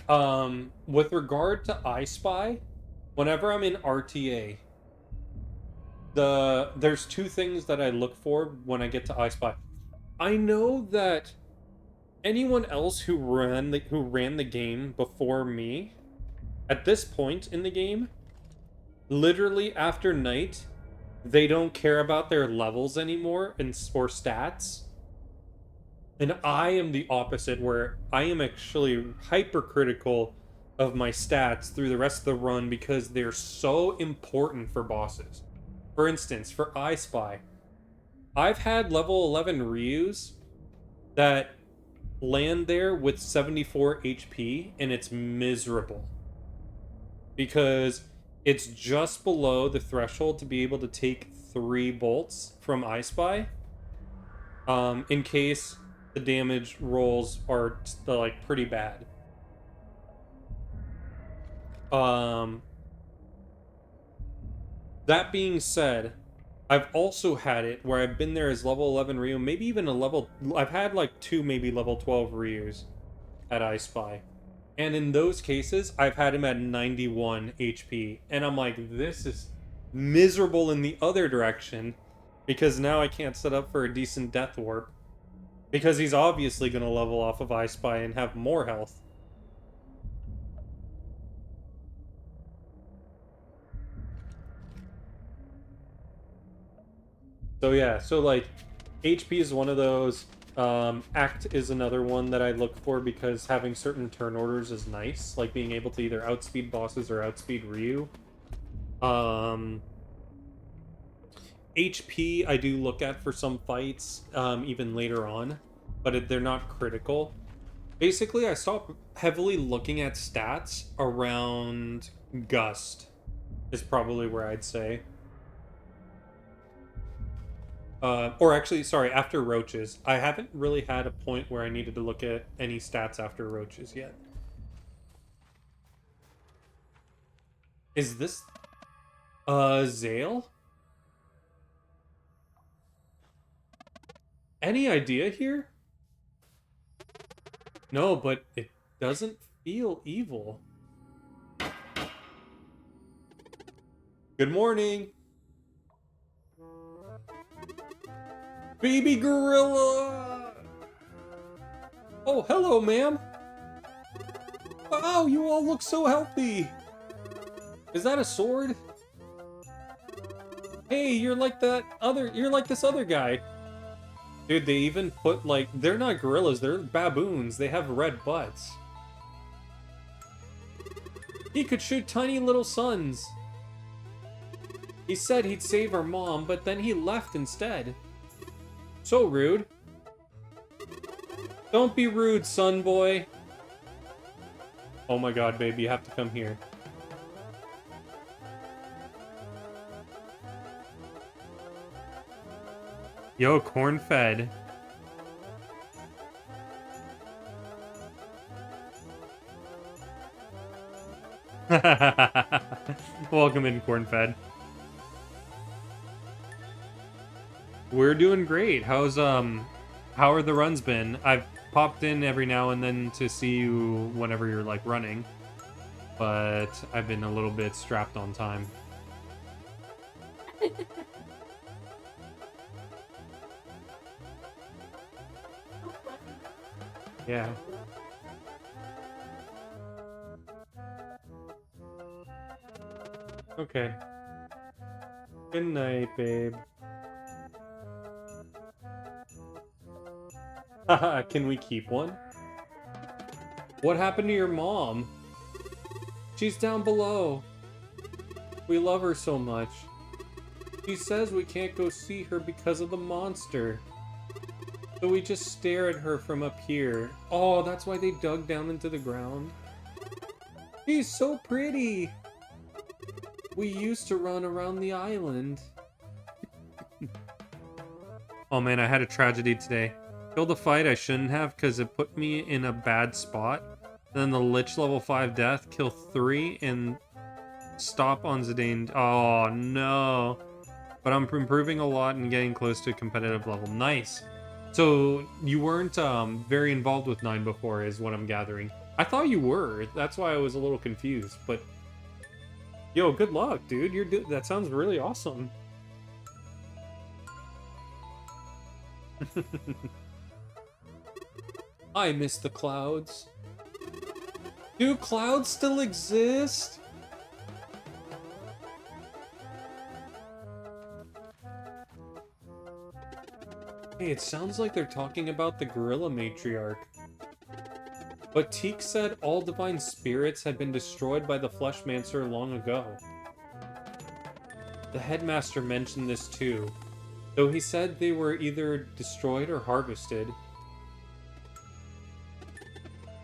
with regard to I Spy, whenever I'm in RTA, there's two things that I look for when I get to I Spy. I know that anyone else who ran the game before me, at this point in the game, literally after night, they don't care about their levels anymore or stats. And I am the opposite, where I am actually hypercritical of my stats through the rest of the run because they're so important for bosses. For instance, for I Spy, I've had level 11 Ryus that land there with 74 HP, and it's miserable. Because it's just below the threshold to be able to take 3 bolts from I Spy. In case the damage rolls are like pretty bad. That being said, I've also had it where I've been there as level 11 Ryu, maybe even I've had like 2 maybe level 12 Ryus at I Spy. And in those cases, I've had him at 91 HP. And I'm like, this is miserable in the other direction, because now I can't set up for a decent death warp. Because he's obviously going to level off of I Spy and have more health. So yeah, so like, HP is one of those. Act is another one that I look for because having certain turn orders is nice. Like being able to either outspeed bosses or outspeed Ryu. HP I do look at for some fights, even later on, but they're not critical. Basically, I stopped heavily looking at stats around Gust, is probably where I'd say. Or actually, sorry, after Roaches. I haven't really had a point where I needed to look at any stats after Roaches yet. Is this... Zale? Any idea here? No, but it doesn't feel evil. Good morning! Baby gorilla! Oh, hello, ma'am! Wow, you all look so healthy! Is that a sword? Hey, you're like this other guy. Dude, they even put, like, they're not gorillas, they're baboons. They have red butts. He could shoot tiny little suns. He said he'd save our mom, but then he left instead. So rude. Don't be rude, son boy. Oh my god, baby, you have to come here. Yo, corn-fed. Welcome in, corn-fed. We're doing great. How are the runs been? I've popped in every now and then to see you whenever you're like running, but I've been a little bit strapped on time. Yeah. Okay. Good night, babe. Haha, can we keep one? What happened to your mom? She's down below. We love her so much. She says we can't go see her because of the monster. So we just stare at her from up here. Oh, that's why they dug down into the ground. She's so pretty. We used to run around the island. Oh man, I had a tragedy today. Killed a fight I shouldn't have because it put me in a bad spot. Then the Lich level 5 death, kill 3, and stop on Zidane. Oh no. But I'm improving a lot and getting close to a competitive level. Nice. So you weren't very involved with 9 before, is what I'm gathering. I thought you were. That's why I was a little confused. But yo, good luck, dude. That sounds really awesome. I miss the clouds. Do clouds still exist? Hey, it sounds like they're talking about the gorilla matriarch. But Teak said all divine spirits had been destroyed by the Fleshmancer long ago. The headmaster mentioned this too, though he said they were either destroyed or harvested.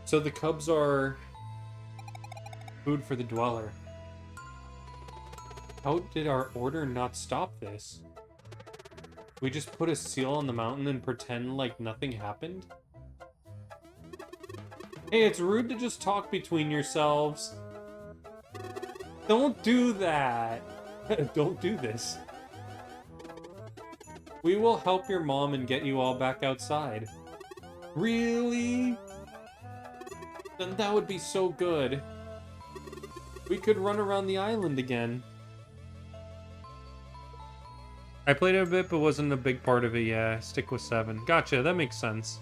So the cubs are food for the dweller. How did our order not stop this? We just put a seal on the mountain and pretend like nothing happened? Hey, it's rude to just talk between yourselves. Don't do that. Don't do this. We will help your mom and get you all back outside. Really? Then that would be so good. We could run around the island again. I played it a bit, but wasn't a big part of it, yeah. Stick with 7. Gotcha, that makes sense.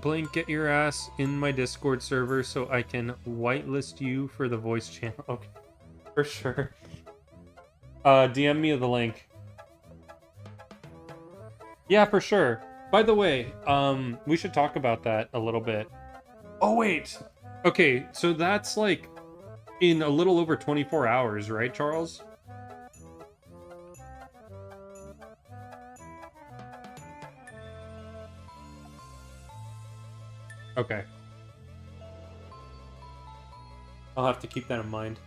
Blink, get your ass in my Discord server so I can whitelist you for the voice channel. Okay, for sure. DM me the link. Yeah, for sure. By the way, we should talk about that a little bit. Oh, wait! Okay, so that's like in a little over 24 hours, right, Charles? Okay. I'll have to keep that in mind.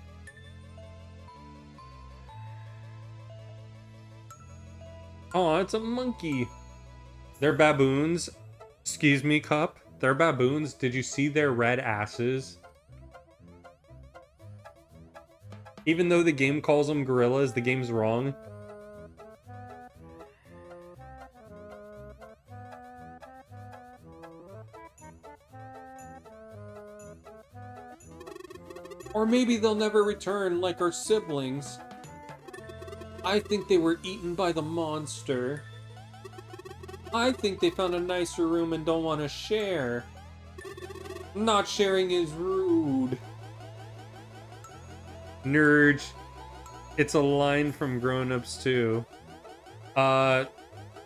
Oh, it's a monkey. They're baboons. Excuse me, Cup. They're baboons. Did you see their red asses? Even though the game calls them gorillas, the game's wrong. Or maybe they'll never return like our siblings. I think they were eaten by the monster. I think they found a nicer room and don't want to share. Not sharing is rude. Nerd. It's a line from Grown Ups too.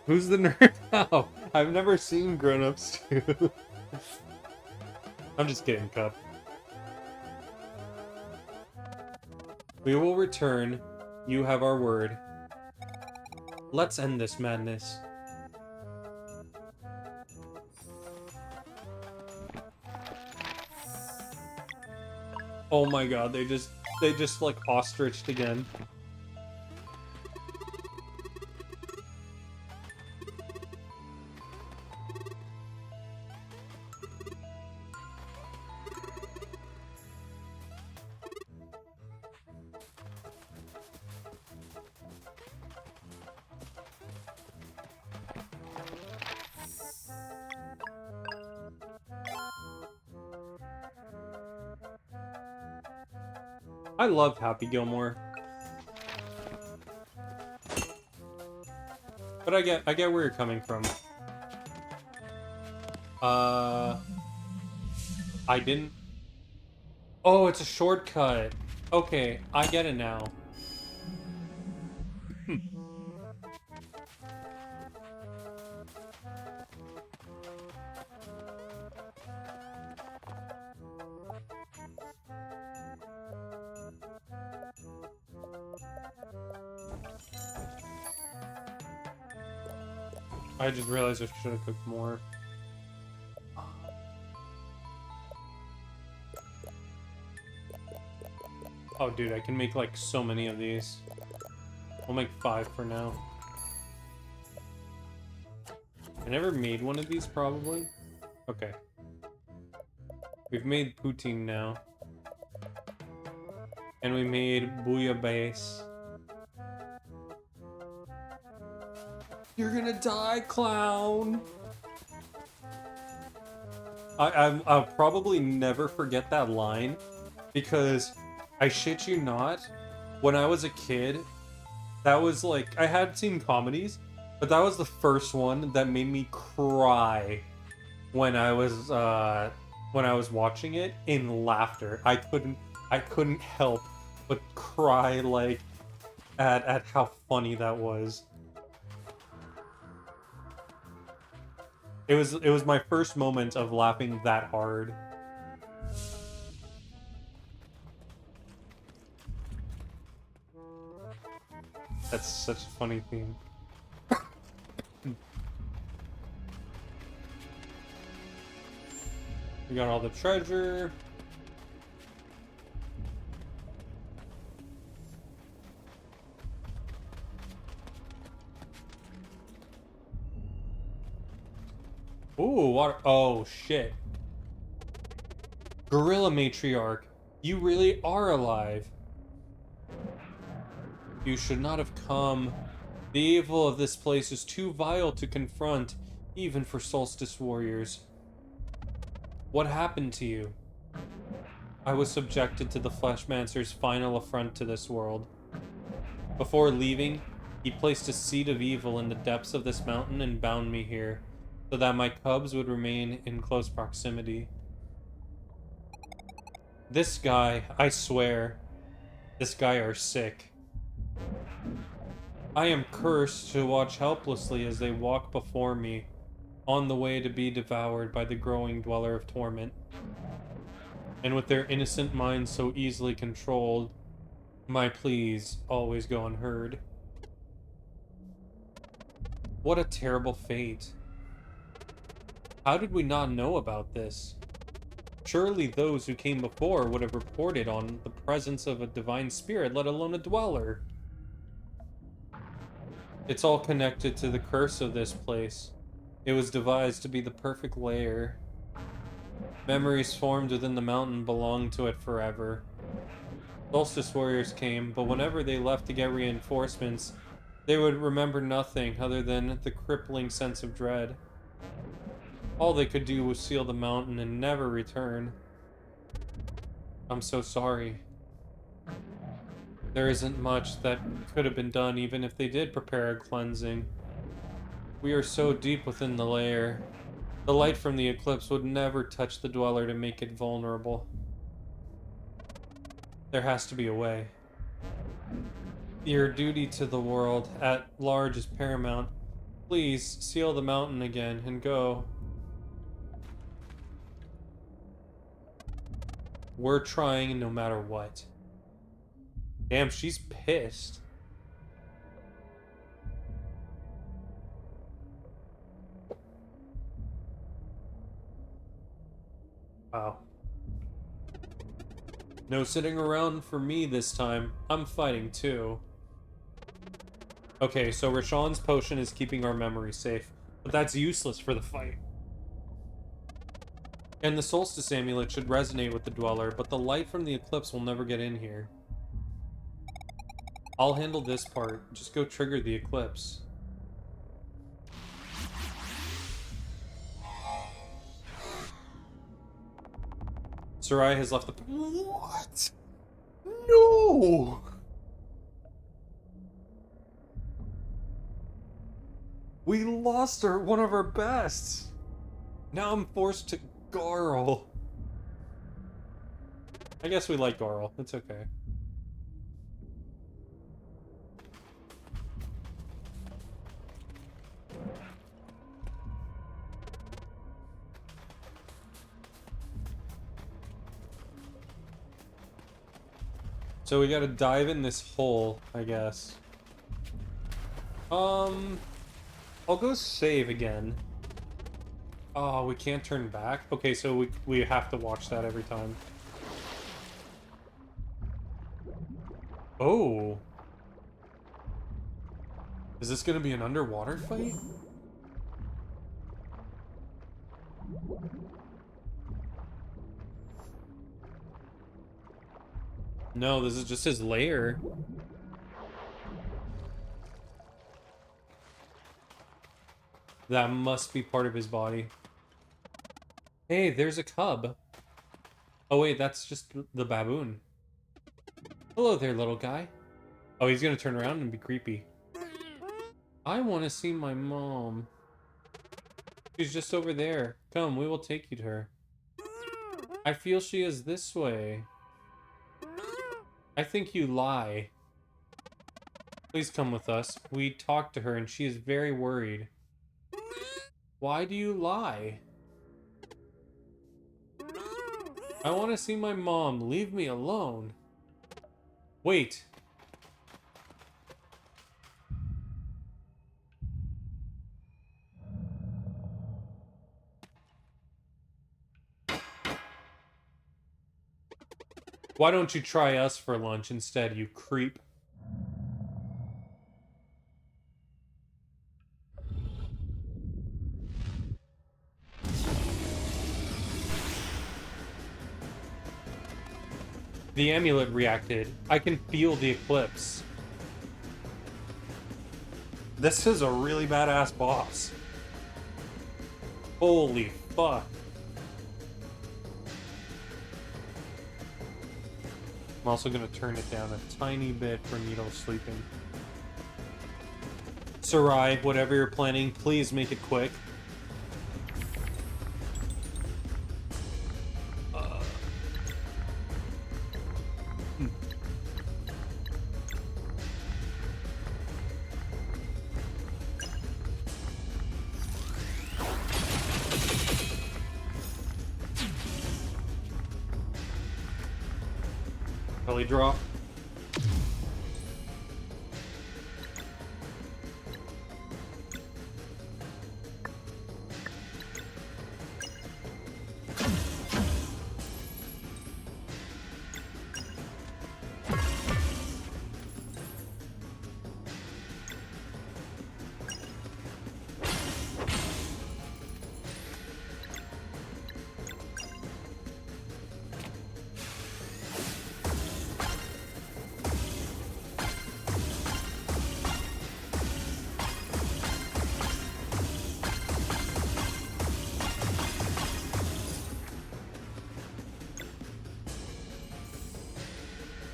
Who's the nerd? Oh, I've never seen Grown Ups 2. I'm just kidding, Cup. We will return. You have our word. Let's end this madness. Oh my god, they just like ostriched again. I loved Happy Gilmore. But I get where you're coming from. I didn't... Oh, it's a shortcut. Okay, I get it now. I just realized I should have cooked more. Oh, dude, I can make, like, so many of these. I'll make 5 for now. I never made one of these, probably. Okay. We've made poutine now. And we made bouillabaisse. You're gonna die, clown! I'll probably never forget that line, because, I shit you not, when I was a kid, that was like, I had seen comedies, but that was the first one that made me cry when I was watching it in laughter. I couldn't help but cry, like, at how funny that was. It was my first moment of laughing that hard. That's such a funny theme. We got all the treasure. Ooh, water. Oh, shit. Gorilla Matriarch, you really are alive. You should not have come. The evil of this place is too vile to confront, even for Solstice warriors. What happened to you? I was subjected to the Fleshmancer's final affront to this world. Before leaving, he placed a seed of evil in the depths of this mountain and bound me here, so that my cubs would remain in close proximity. This guy, I swear, this guy are sick. I am cursed to watch helplessly as they walk before me, on the way to be devoured by the growing dweller of torment. And with their innocent minds so easily controlled, my pleas always go unheard. What a terrible fate. How did we not know about this? Surely those who came before would have reported on the presence of a divine spirit, let alone a dweller. It's all connected to the curse of this place. It was devised to be the perfect lair. Memories formed within the mountain belong to it forever. Solstice warriors came, but whenever they left to get reinforcements, they would remember nothing other than the crippling sense of dread. All they could do was seal the mountain and never return. I'm so sorry. There isn't much that could have been done even if they did prepare a cleansing. We are so deep within the lair. The light from the eclipse would never touch the dweller to make it vulnerable. There has to be a way. Your duty to the world at large is paramount. Please seal the mountain again and go. We're trying no matter what. Damn, she's pissed. Wow. No sitting around for me this time. I'm fighting too. Okay, so Rashawn's potion is keeping our memory safe, but that's useless for the fight. And the solstice amulet should resonate with the dweller, but the light from the eclipse will never get in here. I'll handle this part. Just go trigger the eclipse. Sarai has left the... What? No! We lost one of our best. Now I'm forced to Garl. I guess we like Garl. It's okay. So we gotta dive in this hole, I guess. I'll go save again. Oh, we can't turn back? Okay, so we have to watch that every time. Oh. Is this gonna be an underwater fight? No, this is just his lair. That must be part of his body. Hey, there's a cub. Oh wait, that's just the baboon. Hello there, little guy. Oh, he's gonna turn around and be creepy. I want to see my mom. She's just over there. Come, we will take you to her. I feel she is this way. I think you lie. Please come with us. We talked to her and she is very worried. Why do you lie? I want to see my mom. Leave me alone. Wait. Why don't you try us for lunch instead, you creep? The amulet reacted. I can feel the eclipse. This is a really badass boss. Holy fuck. I'm also gonna turn it down a tiny bit for Needle sleeping. Sarai, whatever you're planning, please make it quick. Belly drop.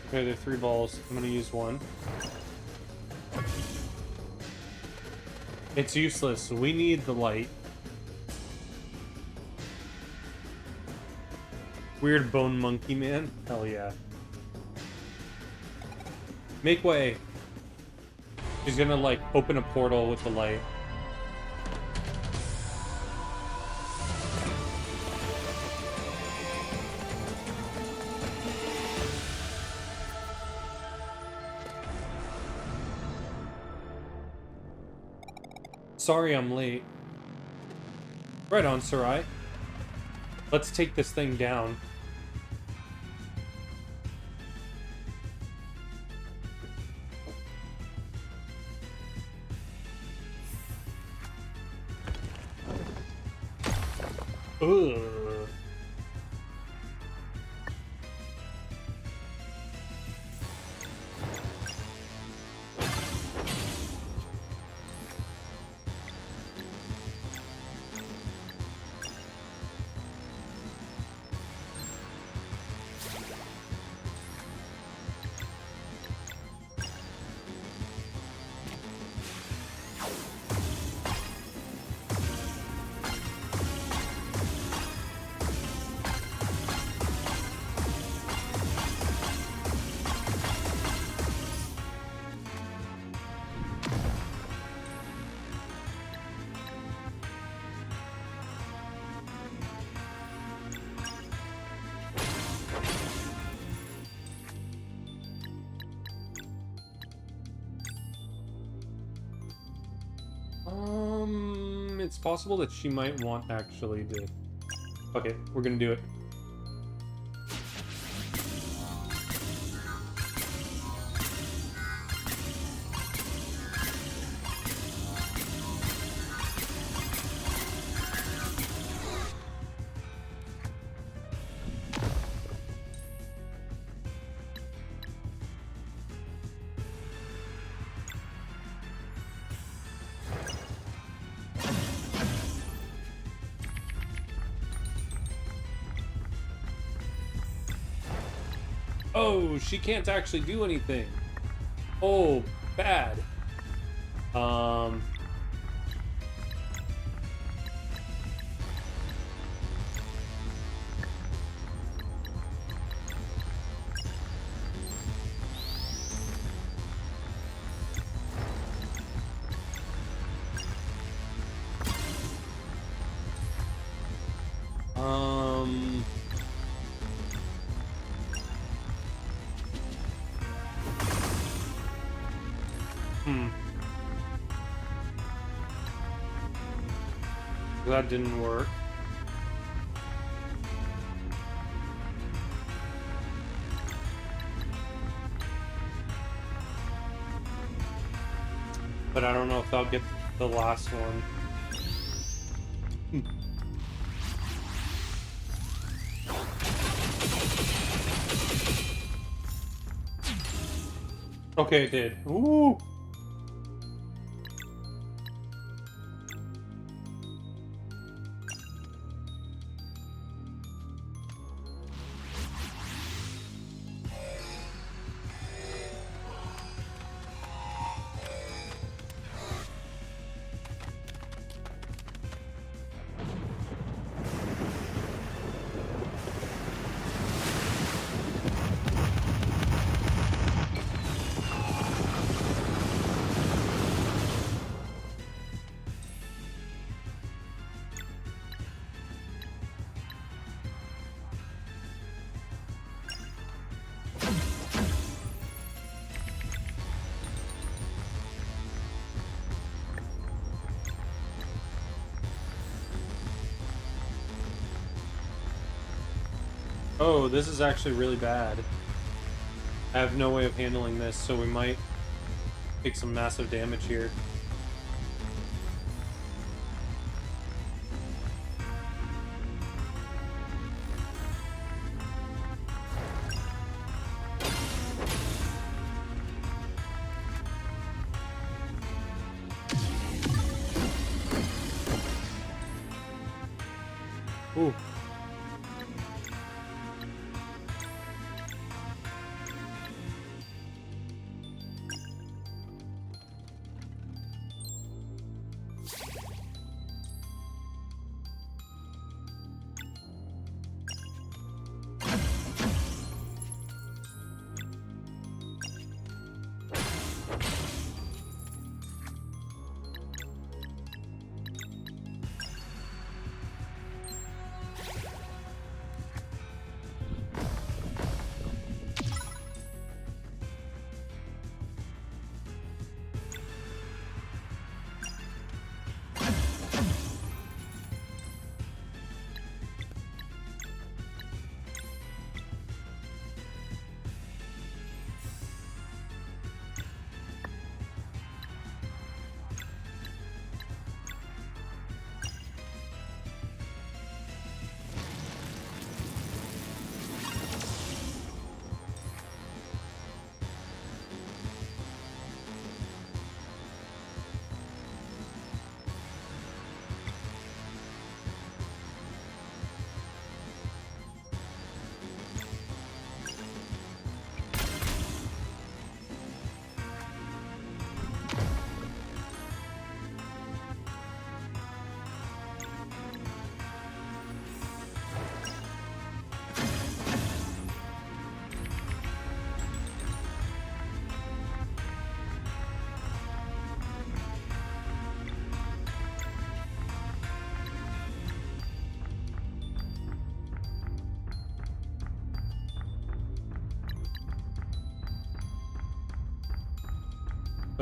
Okay, there are 3 balls. I'm gonna use one. It's useless. We need the light. Weird bone monkey man? Hell yeah. Make way. He's gonna, like, open a portal with the light. Sorry I'm late. Right on, Sarai. Let's take this thing down. Ugh. It's possible that she might want actually to... Okay, we're gonna do it. Oh, she can't actually do anything. Oh, bad. Um... That didn't work. But I don't know if I'll get the last one. Okay, it did. Ooh! Oh, this is actually really bad. I have no way of handling this, so we might take some massive damage here. Ooh.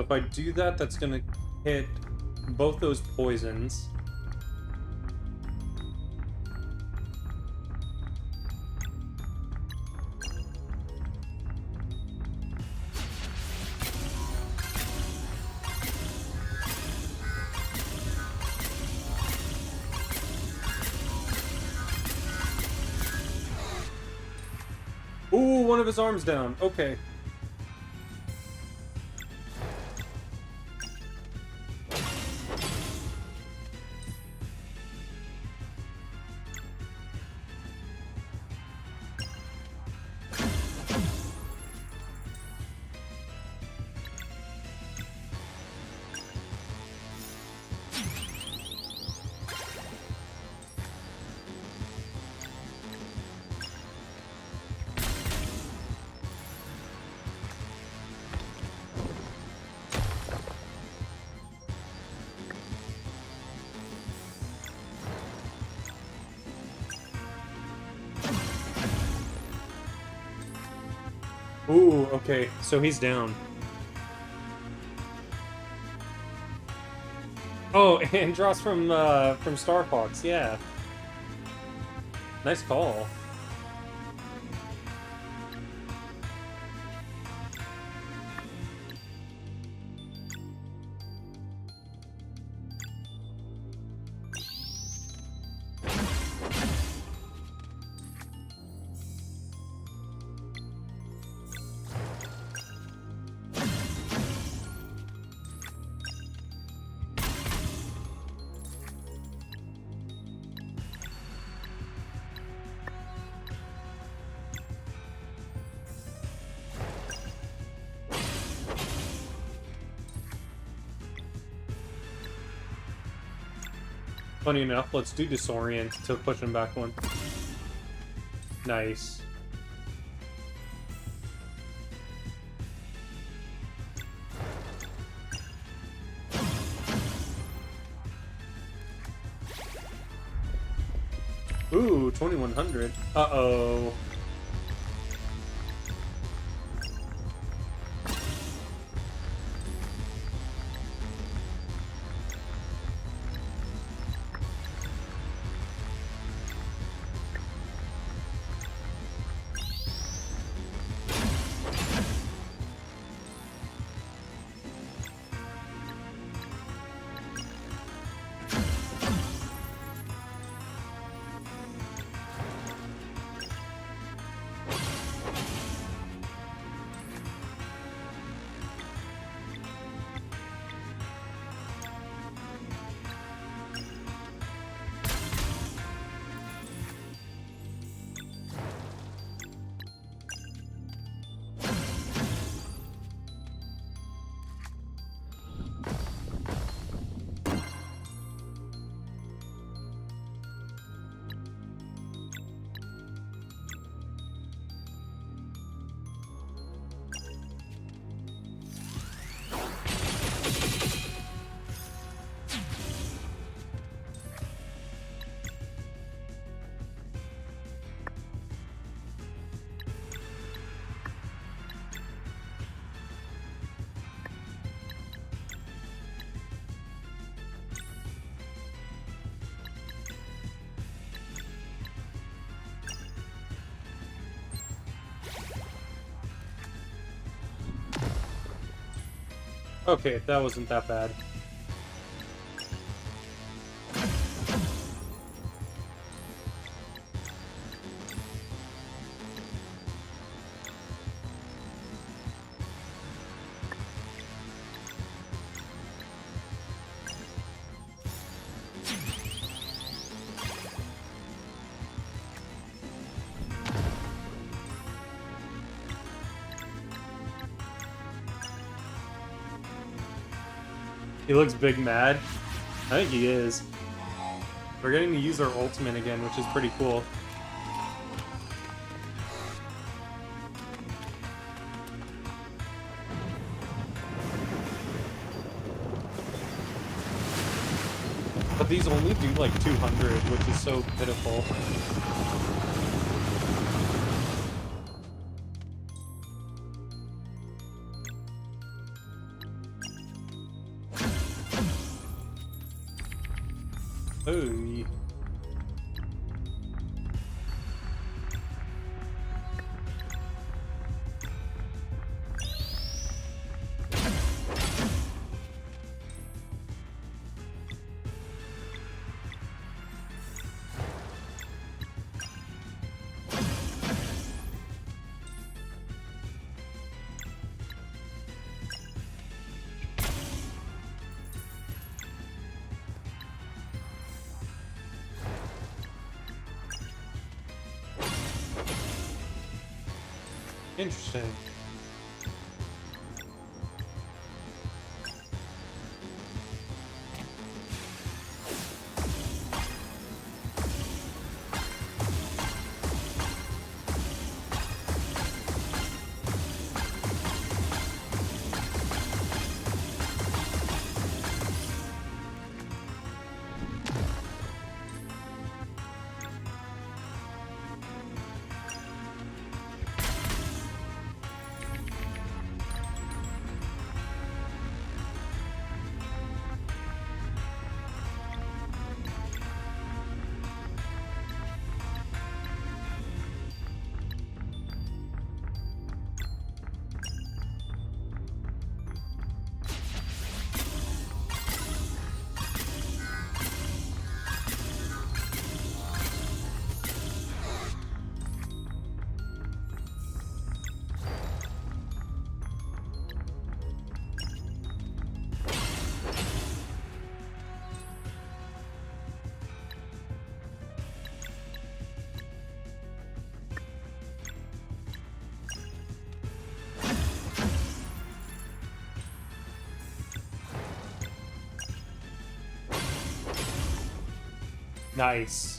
If I do that, that's gonna hit both those poisons. Ooh, one of his arms down. Okay. Ooh, okay. So he's down. Oh, Andros from Star Fox, yeah. Nice call. Funny enough, let's do Disorient to push him back one. Nice. Ooh, 2100. Uh-oh. Okay, that wasn't that bad. He looks big mad. I think he is. We're getting to use our ultimate again, which is pretty cool. But these only do like 200, which is so pitiful. Hey. Interesting. Nice.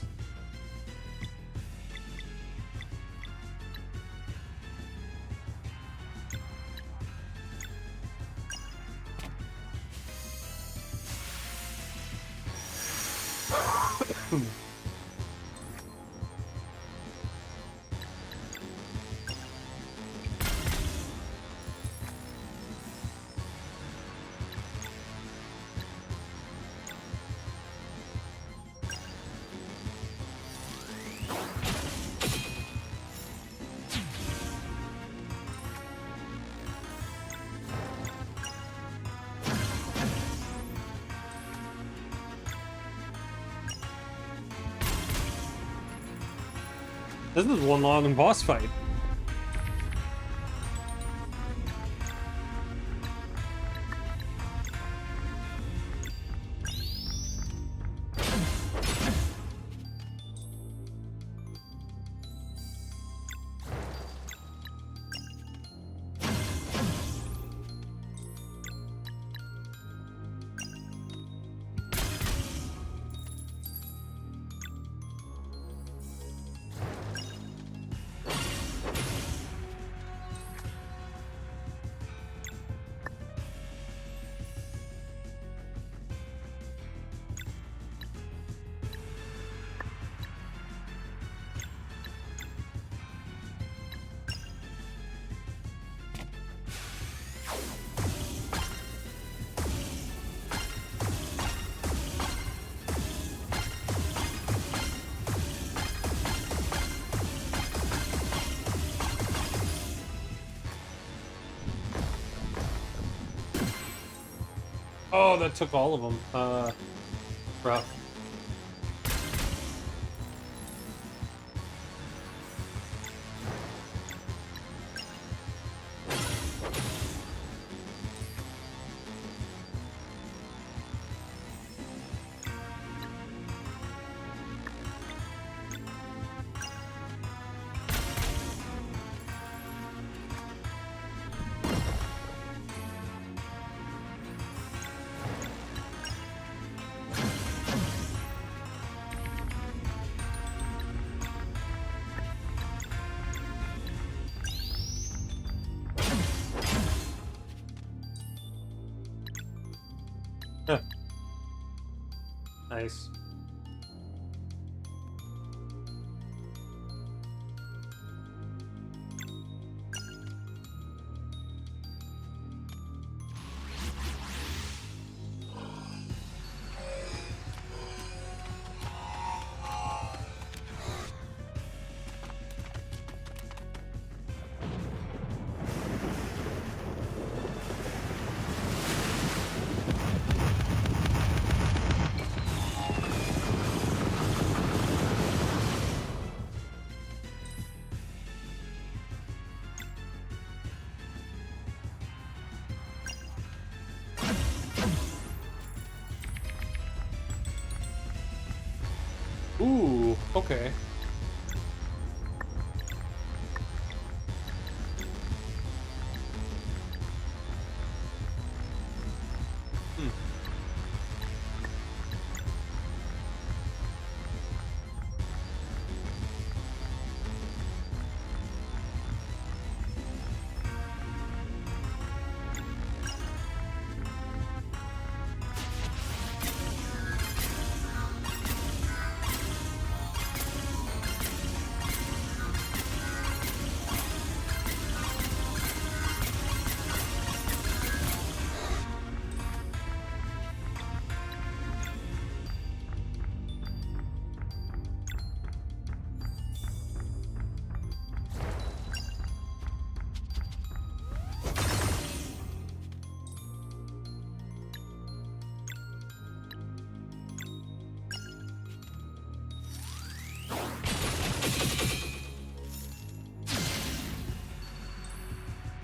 This is one long boss fight. Oh, that took all of them. Rough. Huh. Nice. Okay. Hmm.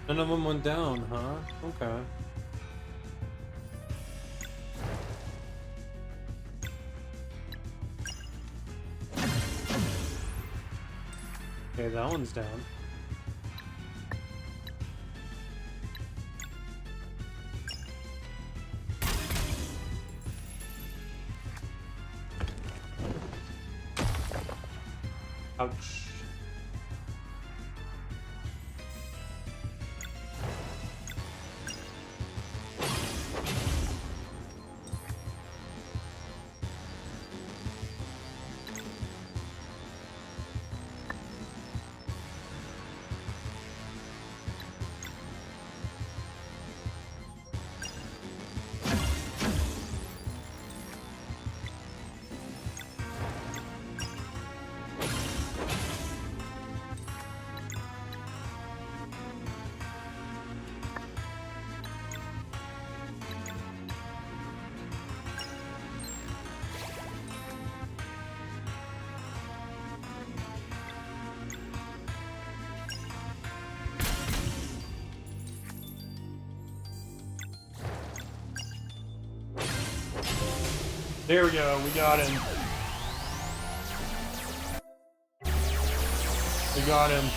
None of them went down, huh? Okay. Okay, that one's down. Ouch. There we go, we got him. We got him.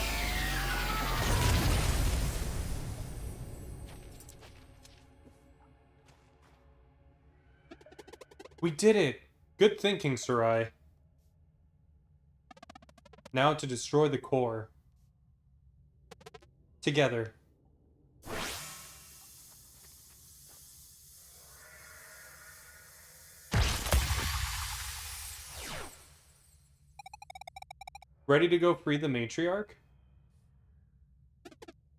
We did it! Good thinking, Sarai. Now to destroy the core. Together. Ready to go free the matriarch?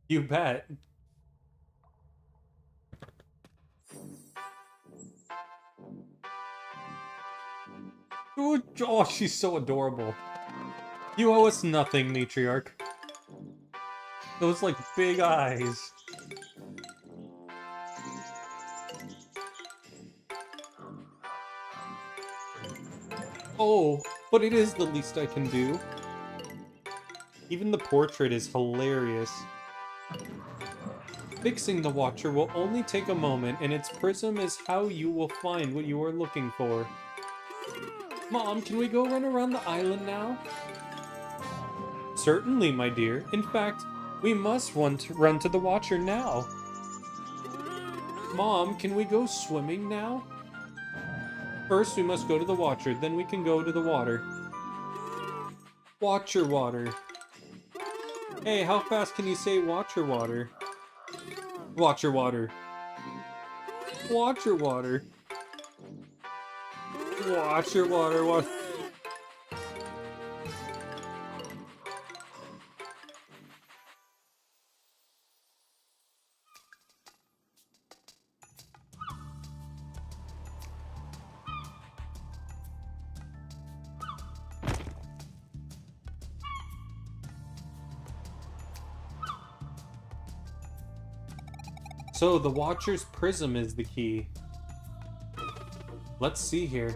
You bet. Ooh, oh, she's so adorable. You owe us nothing, matriarch. Those, like, big eyes. Oh, but it is the least I can do. Even the portrait is hilarious. Fixing the Watcher will only take a moment, and its prism is how you will find what you are looking for. Mom, can we go run around the island now? Certainly, my dear. In fact, we must run to the Watcher now. Mom, can we go swimming now? First, we must go to the Watcher, then we can go to the water. Watcher water. Hey, how fast can you say Watcher water? Watcher water. Watcher water. Watcher water. Water. So, the Watcher's prism is the key. Let's see here.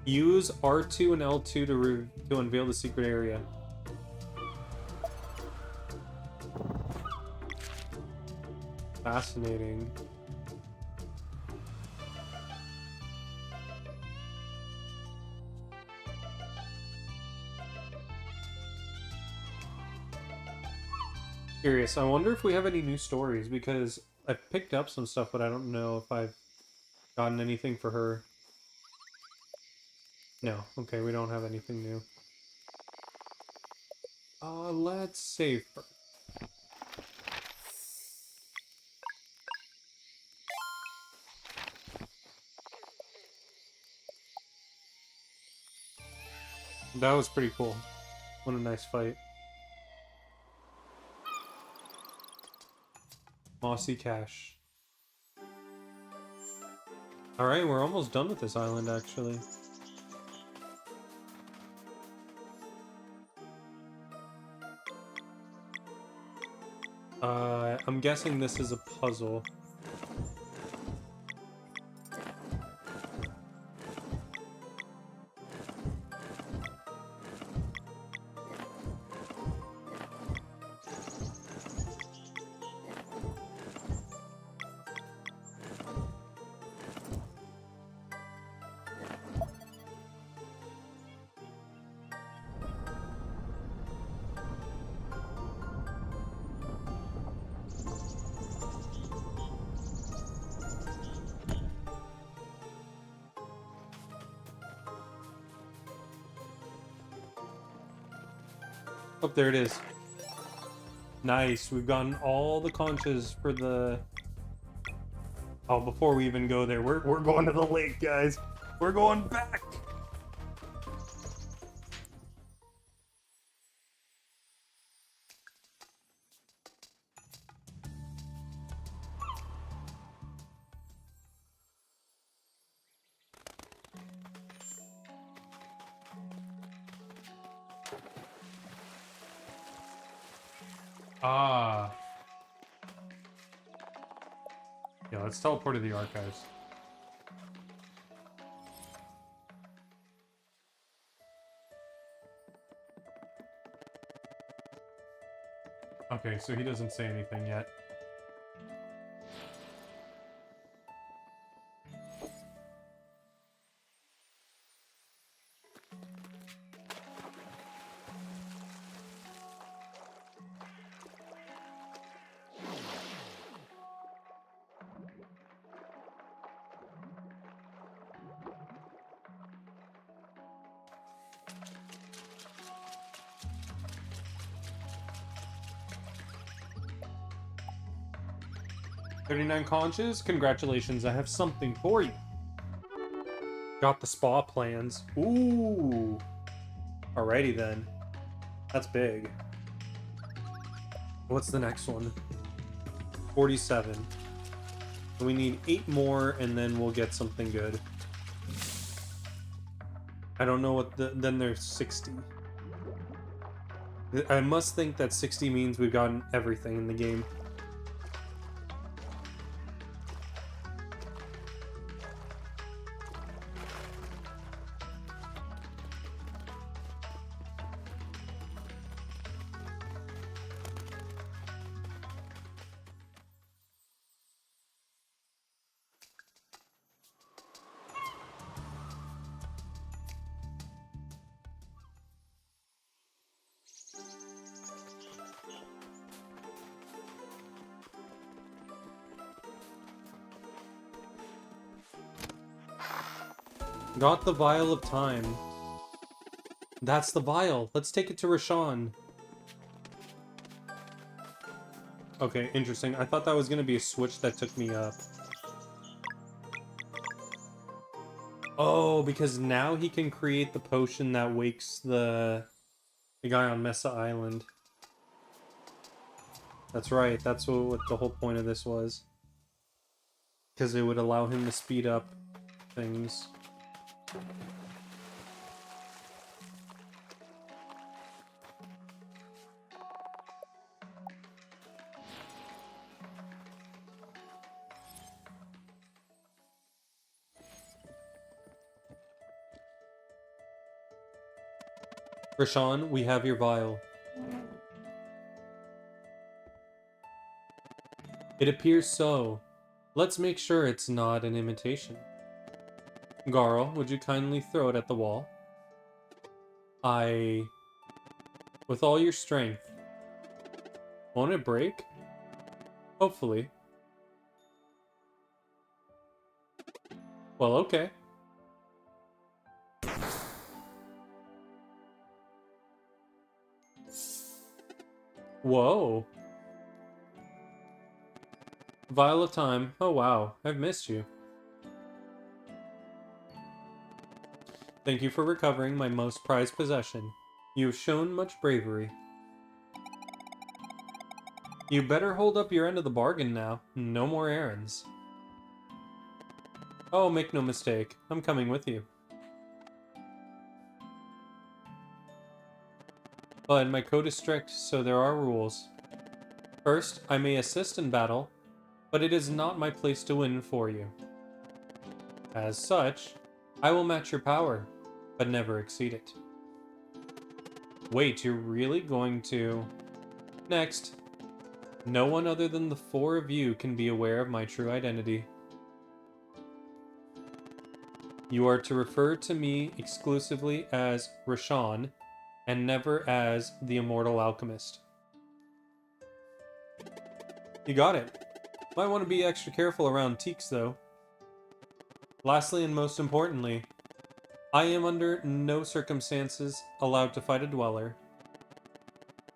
Use R2 and L2 to unveil the secret area. Fascinating. Curious. I wonder if we have any new stories, because I've picked up some stuff, but I don't know if I've gotten anything for her. No. Okay, we don't have anything new. Let's save first. That was pretty cool. What a nice fight. Mossy Cache. Alright, we're almost done with this island, actually. I'm guessing this is a puzzle. Oh, there it is. Nice. We've gotten all the conches for the... Oh, before we even go there, we're going to the lake, guys. We're going back. Ah. Yeah, let's teleport to the archives. Okay, so he doesn't say anything yet. $39 conches? Congratulations, I have something for you. Got the spa plans. Ooh. Alrighty then. That's big. What's the next one? 47. We need 8 more and then we'll get something good. I don't know what then there's 60. I must think that 60 means we've gotten everything in the game. Got the vial of time. That's the vial. Let's take it to Rashawn. Okay, interesting. I thought that was going to be a switch that took me up. Oh, because now he can create the potion that wakes the guy on Mesa Island. That's right. That's what the whole point of this was. Because it would allow him to speed up things. Rashawn, we have your vial. It appears so. Let's make sure it's not an imitation. Garl, would you kindly throw it at the wall? With all your strength. Won't it break? Hopefully. Well, okay. Whoa. Vial of time. Oh wow, I've missed you. Thank you for recovering my most prized possession. You have shown much bravery. You better hold up your end of the bargain now. No more errands. Oh, make no mistake. I'm coming with you. But my code is strict, so there are rules. First, I may assist in battle, but it is not my place to win for you. As such, I will match your power, but never exceed it. Wait, you're really going to... Next. No one other than the four of you can be aware of my true identity. You are to refer to me exclusively as Rashawn, and never as the Immortal Alchemist. You got it. Might want to be extra careful around Teaks, though. Lastly, and most importantly, I am under no circumstances allowed to fight a Dweller.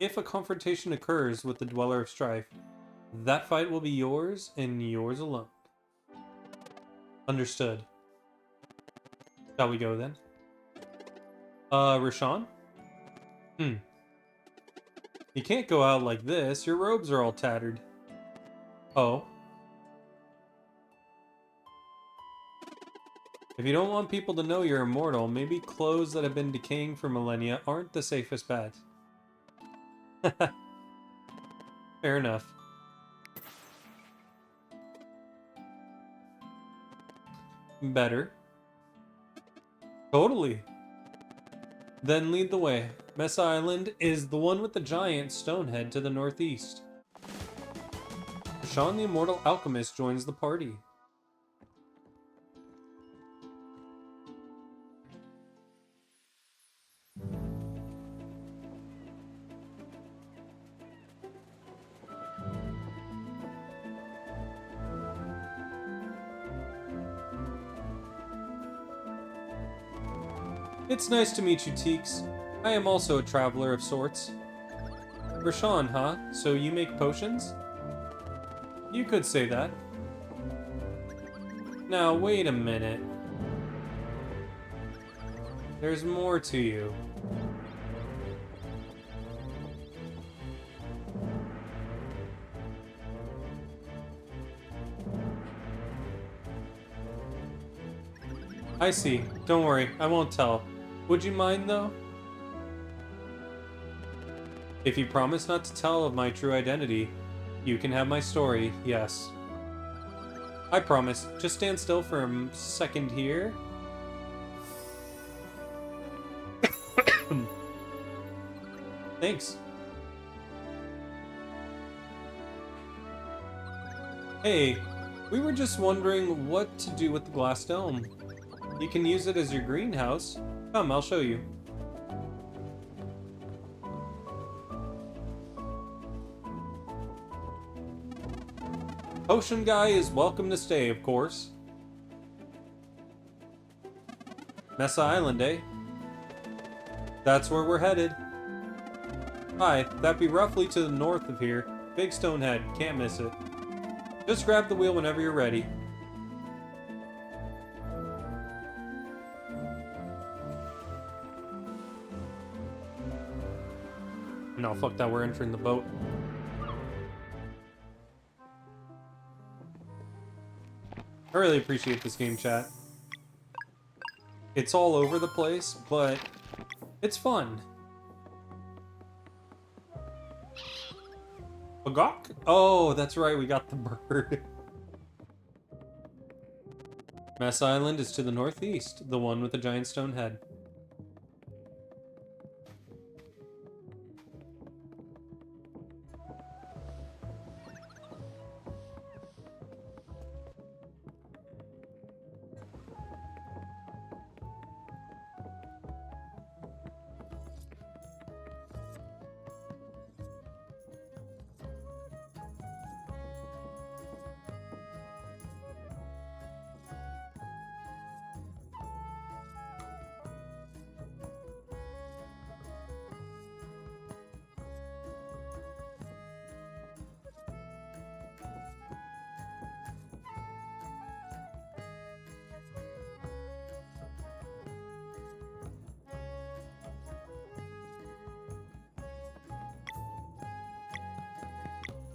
If a confrontation occurs with the Dweller of Strife, that fight will be yours and yours alone. Understood. Shall we go then? Rashawn? You can't go out like this. Your robes are all tattered. Oh. If you don't want people to know you're immortal, maybe clothes that have been decaying for millennia aren't the safest bet. Fair enough. Better. Totally. Then lead the way. Mesa Island is the one with the giant stone head to the northeast. Sean the Immortal Alchemist joins the party. It's nice to meet you, Teaks. I am also a traveler of sorts. Rashawn, huh? So you make potions? You could say that. Now, wait a minute. There's more to you. I see. Don't worry, I won't tell. Would you mind, though? If you promise not to tell of my true identity, you can have my story, yes. I promise. Just stand still for a second here. Thanks. Hey, we were just wondering what to do with the glass dome. You can use it as your greenhouse. Come, I'll show you. Potion guy is welcome to stay, of course. Mesa Island, eh? That's where we're headed. Hi, that'd be roughly to the north of here. Big stone head, can't miss it. Just grab the wheel whenever you're ready. No, fuck that, we're entering the boat. I really appreciate this game, chat. It's all over the place, but it's fun. Bagok? Oh, that's right, we got the bird. Mess Island is to the northeast, the one with the giant stone head.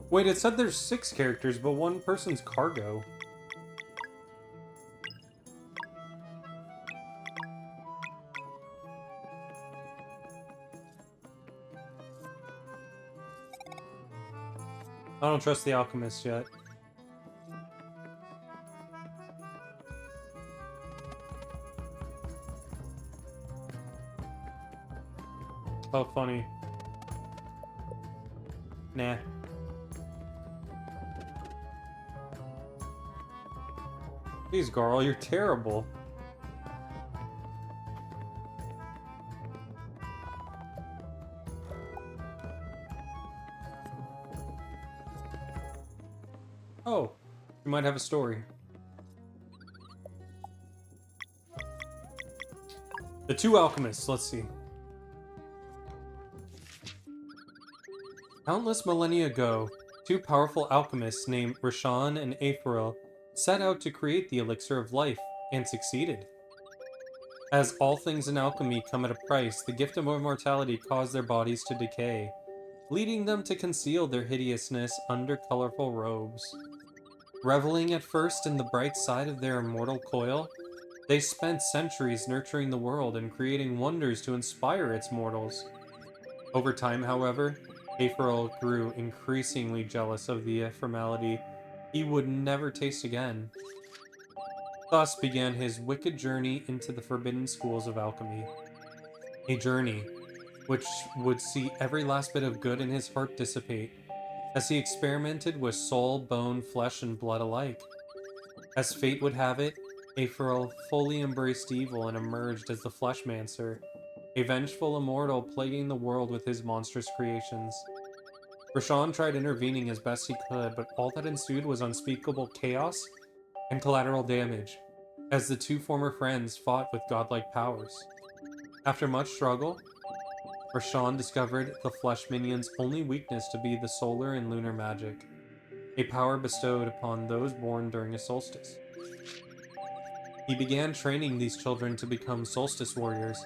Wait, it said there's 6 characters, but one person's cargo. I don't trust the alchemist yet. Oh, funny. Nah. Jeez, Garl, you're terrible. Oh, you might have a story. The 2 alchemists, let's see. Countless millennia ago, 2 powerful alchemists named Rashan and Aephorel set out to create the elixir of life, and succeeded. As all things in alchemy come at a price, the gift of immortality caused their bodies to decay, leading them to conceal their hideousness under colorful robes. Reveling at first in the bright side of their immortal coil, they spent centuries nurturing the world and creating wonders to inspire its mortals. Over time, however, Aephorel grew increasingly jealous of the ephemerality he would never taste again. Thus began his wicked journey into the forbidden schools of alchemy. A journey which would see every last bit of good in his heart dissipate, as he experimented with soul, bone, flesh, and blood alike. As fate would have it, Aephorel fully embraced evil and emerged as the Fleshmancer, a vengeful immortal plaguing the world with his monstrous creations. Rashan tried intervening as best he could, but all that ensued was unspeakable chaos and collateral damage, as the 2 former friends fought with godlike powers. After much struggle, Rashan discovered the Flesh Minion's only weakness to be the solar and lunar magic, a power bestowed upon those born during a solstice. He began training these children to become solstice warriors,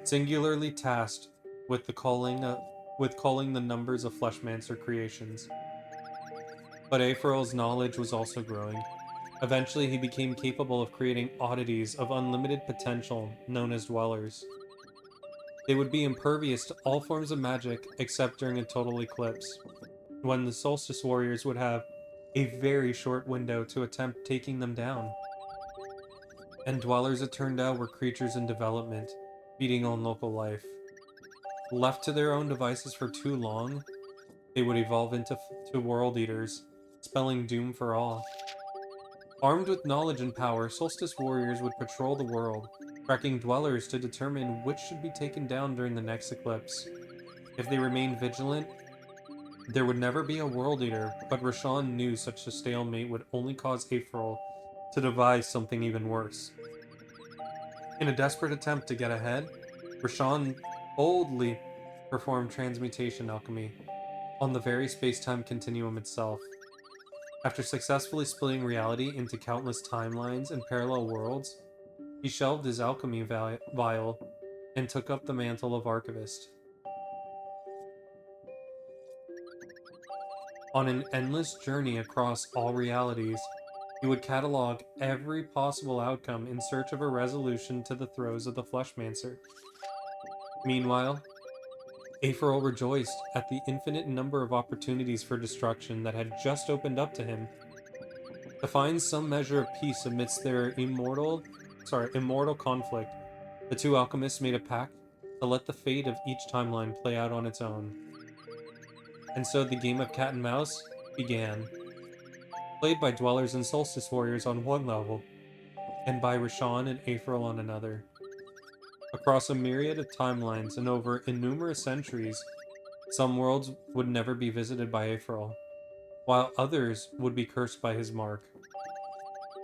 singularly tasked with calling the numbers of Fleshmancer creations. But Aephorel's knowledge was also growing. Eventually, he became capable of creating oddities of unlimited potential known as dwellers. They would be impervious to all forms of magic except during a total eclipse, when the solstice warriors would have a very short window to attempt taking them down. And dwellers, it turned out, were creatures in development, feeding on local life. Left to their own devices for too long, they would evolve into world eaters, spelling doom for all. Armed with knowledge and power, solstice warriors would patrol the world, tracking dwellers to determine which should be taken down during the next eclipse. If they remained vigilant, there would never be a world eater, but Rashan knew such a stalemate would only cause Aephorel to devise something even worse. In a desperate attempt to get ahead, Rashan boldly performed transmutation alchemy on the very space-time continuum itself. After successfully splitting reality into countless timelines and parallel worlds, he shelved his alchemy vial and took up the mantle of archivist. On an endless journey across all realities, he would catalog every possible outcome in search of a resolution to the throes of the Fleshmancer. Meanwhile, Aephorel rejoiced at the infinite number of opportunities for destruction that had just opened up to him. To find some measure of peace amidst their immortal conflict, the 2 alchemists made a pact to let the fate of each timeline play out on its own. And so the game of cat and mouse began, played by dwellers and solstice warriors on one level, and by Rashan and Aephorel on another. Across a myriad of timelines and over innumerable centuries, some worlds would never be visited by Aephorel, while others would be cursed by his mark.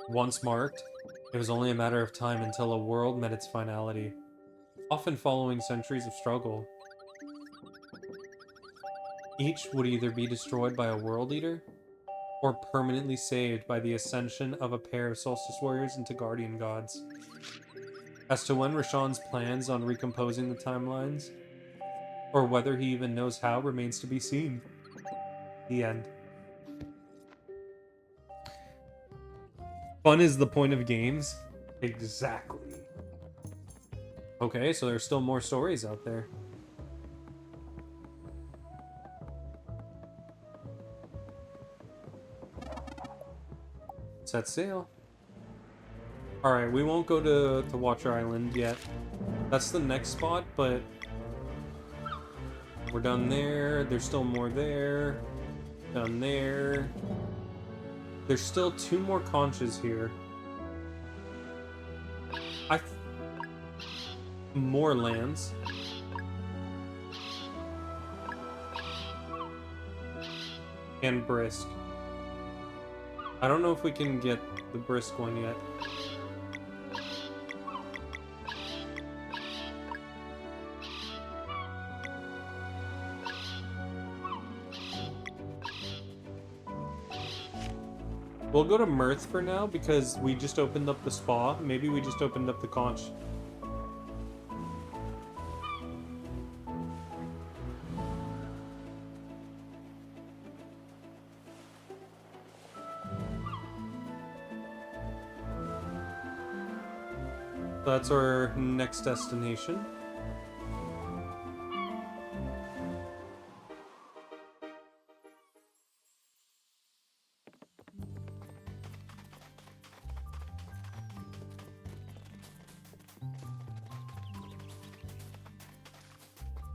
Once marked, it was only a matter of time until a world met its finality, often following centuries of struggle. Each would either be destroyed by a world eater, or permanently saved by the ascension of a pair of solstice warriors into guardian gods. As to when Rashan's plans on recomposing the timelines, or whether he even knows how, remains to be seen. The end. Fun is the point of games. Exactly. Okay, so there's still more stories out there. Set sail. Alright, we won't go to Watcher Island yet. That's the next spot, but we're done there. There's still more there. Done there. There's still 2 more conches here. More lands. And Brisk. I don't know if we can get the Brisk one yet. We'll go to Mirth for now because we just opened up the spa. Maybe we just opened up the conch. That's our next destination.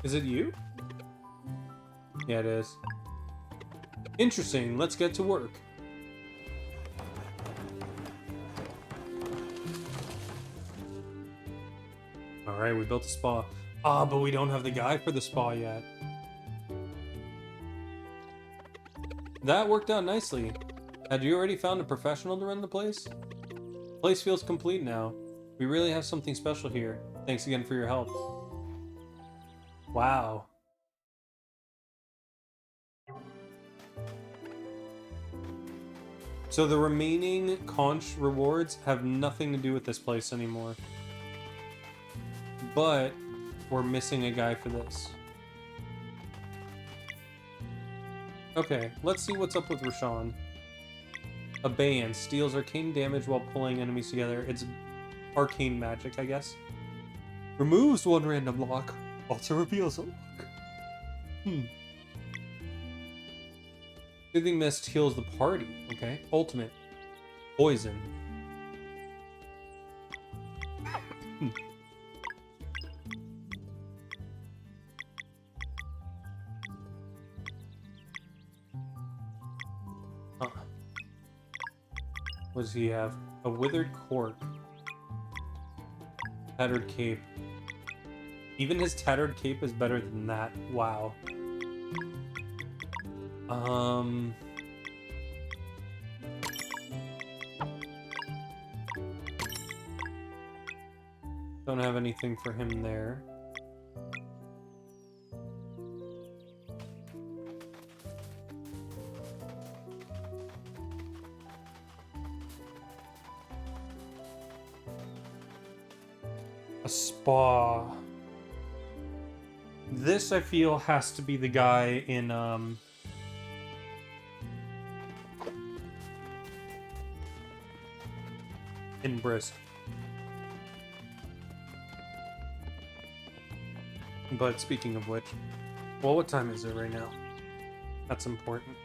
Is it you? Yeah, it is. Interesting. Let's get to work. Alright, we built a spa. Ah, but we don't have the guy for the spa yet. That worked out nicely. Had you already found a professional to run the place? The place feels complete now. We really have something special here. Thanks again for your help. Wow. So the remaining conch rewards have nothing to do with this place anymore. But we're missing a guy for this. Okay, let's see what's up with Rashawn. Abeyance steals arcane damage while pulling enemies together. It's arcane magic, I guess. Removes one random lock, also reveals a lock. Soothing Mist heals the party. Okay. Ultimate. Poison. What does he have? A withered cork. Tattered cape. Even his tattered cape is better than that. Wow. Don't have anything for him there. A spa. This, I feel, has to be the guy in Brisk. But speaking of which, well, what time is it right now? That's important.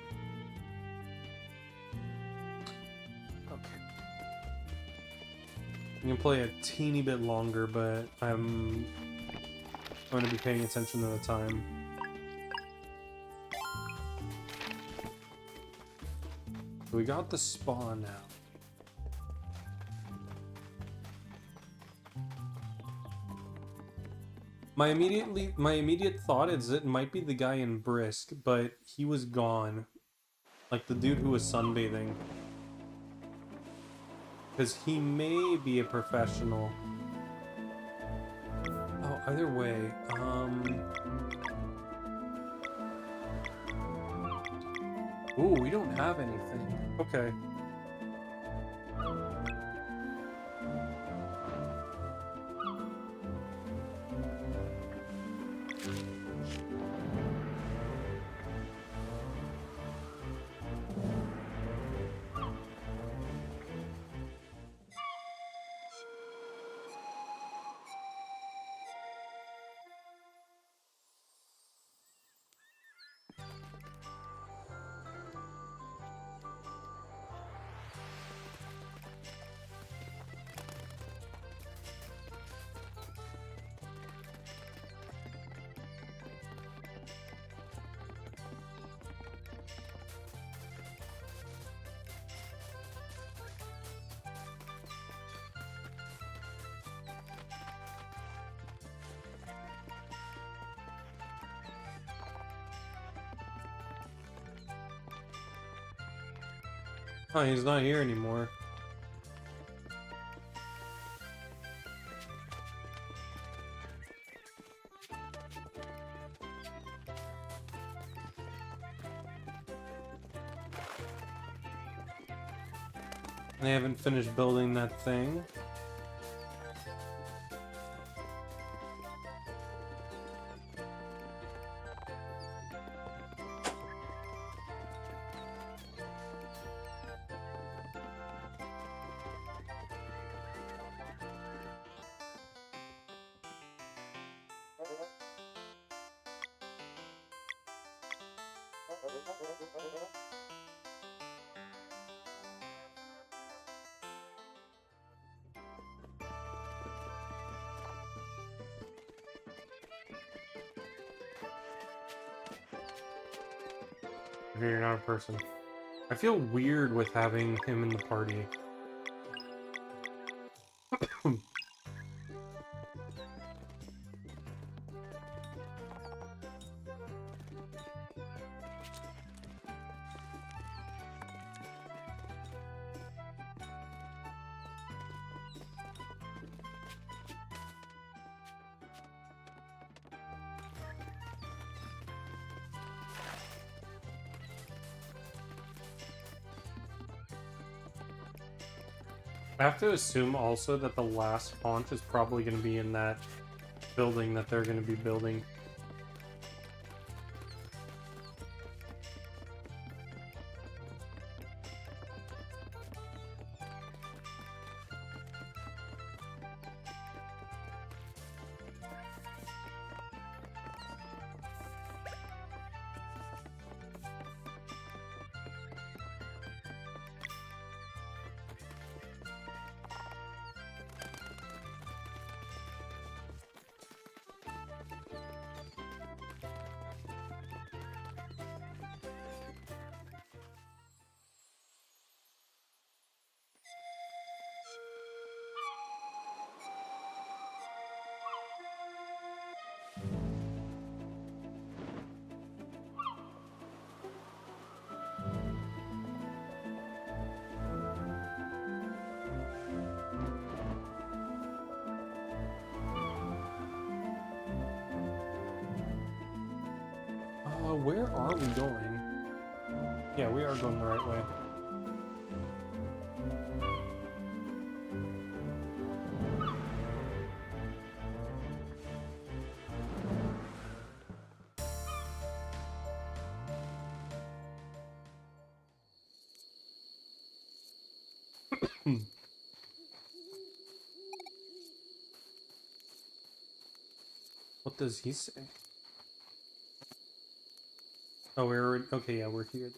Okay. I'm gonna play a teeny bit longer, but I'm going to be paying attention to the time. So we got the spa now. My immediate thought is it might be the guy in Brisk, but he was gone. Like the dude who was sunbathing. Because he may be a professional. Oh, either way, ooh, we don't have anything. Okay. Oh, he's not here anymore. They haven't finished building that thing. Okay, you're not a person. I feel weird with having him in the party. I have to assume also that the last paunch is probably going to be in that building that they're going to be building. Where are we going? Yeah, we are going the right way. What does he say? Oh, we're okay. Yeah, we're here.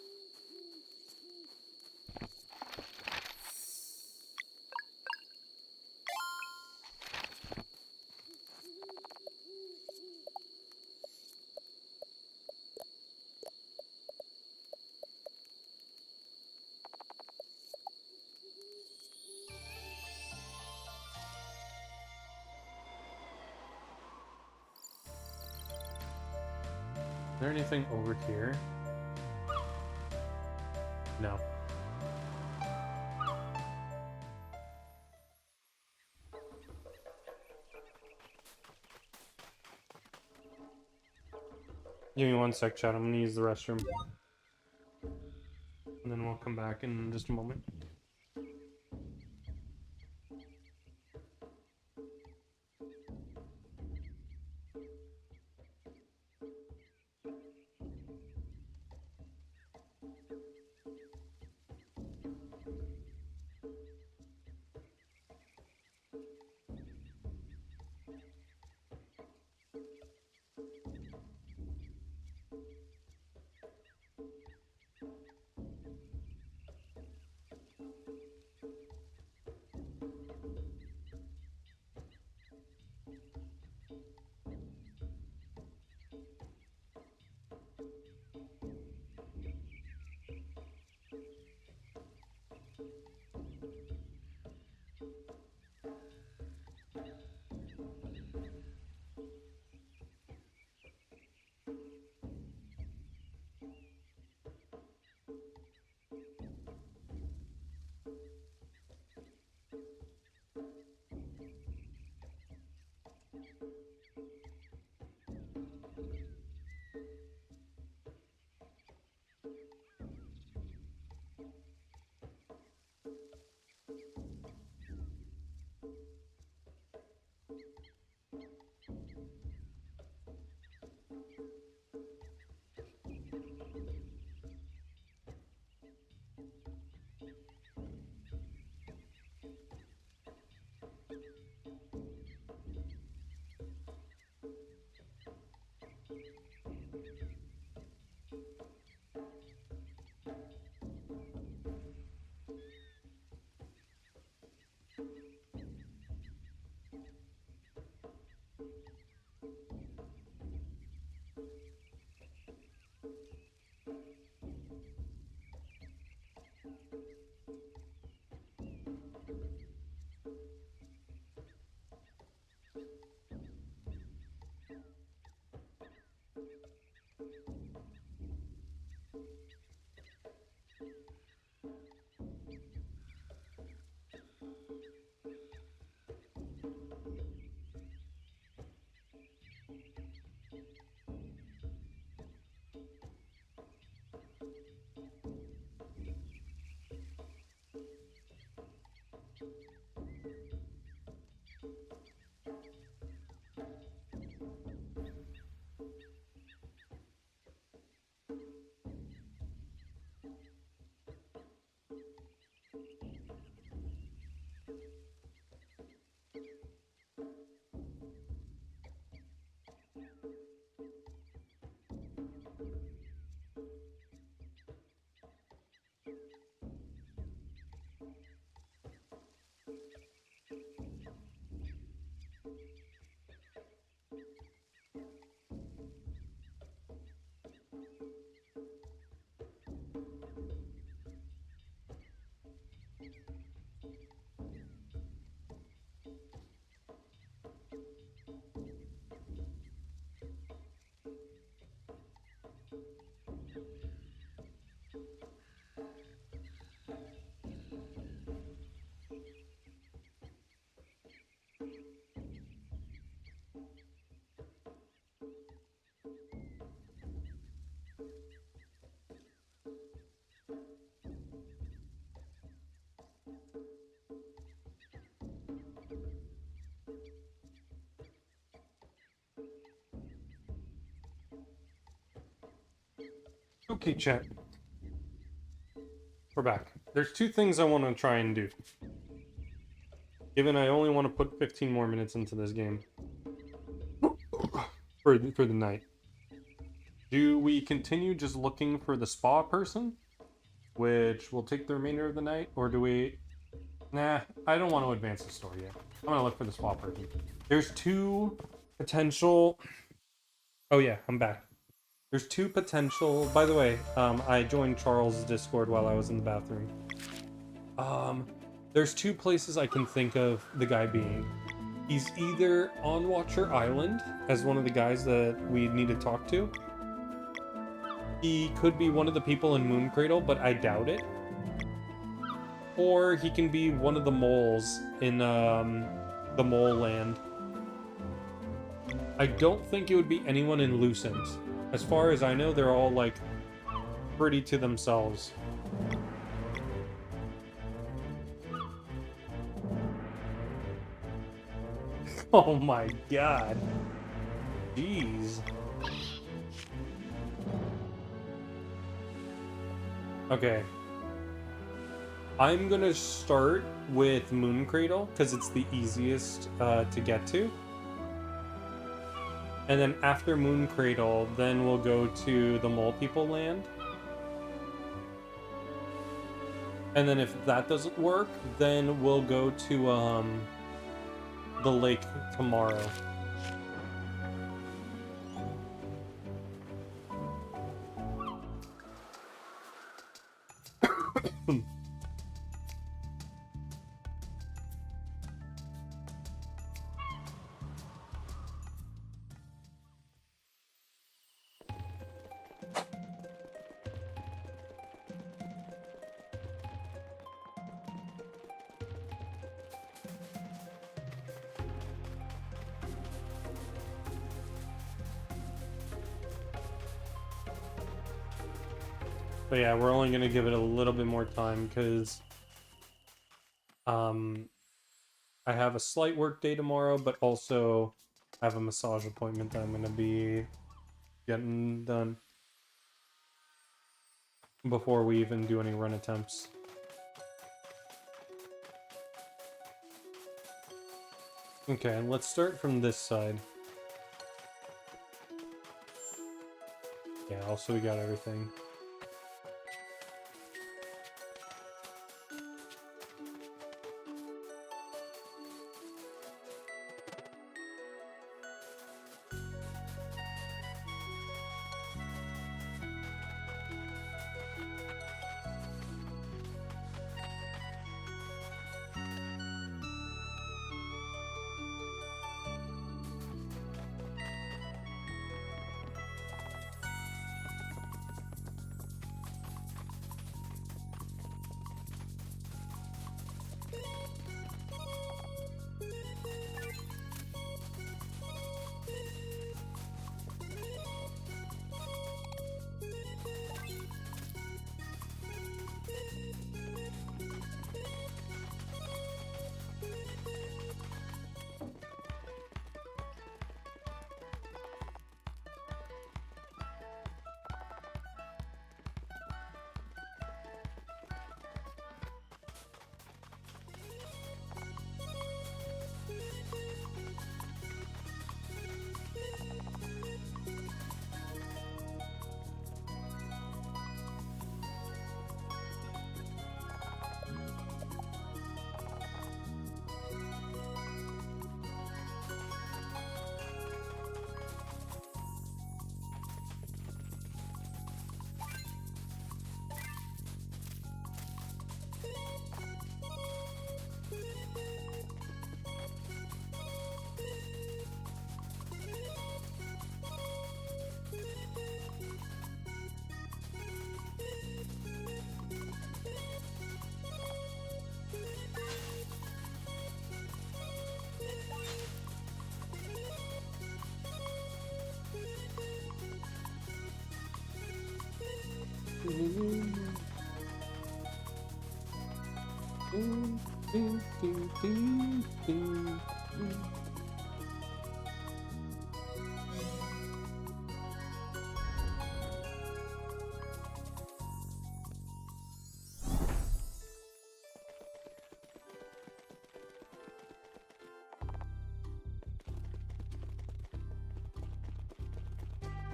Is there anything over here? No. Give me one sec, chat. I'm gonna use the restroom. And then we'll come back in just a moment. Okay, chat. We're back. There's two things I want to try and do. Given I only want to put 15 more minutes into this game. For the night. Do we continue just looking for the spa person? Which will take the remainder of the night? Or do we... Nah, I don't want to advance the story yet. I'm going to look for the spa person. There's two potential... Oh yeah, I'm back. There's two potential... By the way, I joined Charles' Discord while I was in the bathroom. There's two places I can think of the guy being. He's either on Watcher Island as one of the guys that we need to talk to. He could be one of the people in Moon Cradle, but I doubt it. Or he can be one of the moles in the Mole Land. I don't think it would be anyone in Lucent. As far as I know, they're all like pretty to themselves. Oh my god. Jeez. Okay. I'm gonna start with Moon Cradle, because it's the easiest to get to. And then after Moon Cradle, then we'll go to the Mole People Land. And then if that doesn't work, then we'll go to the lake tomorrow. But yeah, we're only gonna give it a little bit more time because I have a slight work day tomorrow, but also I have a massage appointment that I'm gonna be getting done before we even do any run attempts. Okay, let's start from this side. Yeah, also we got everything.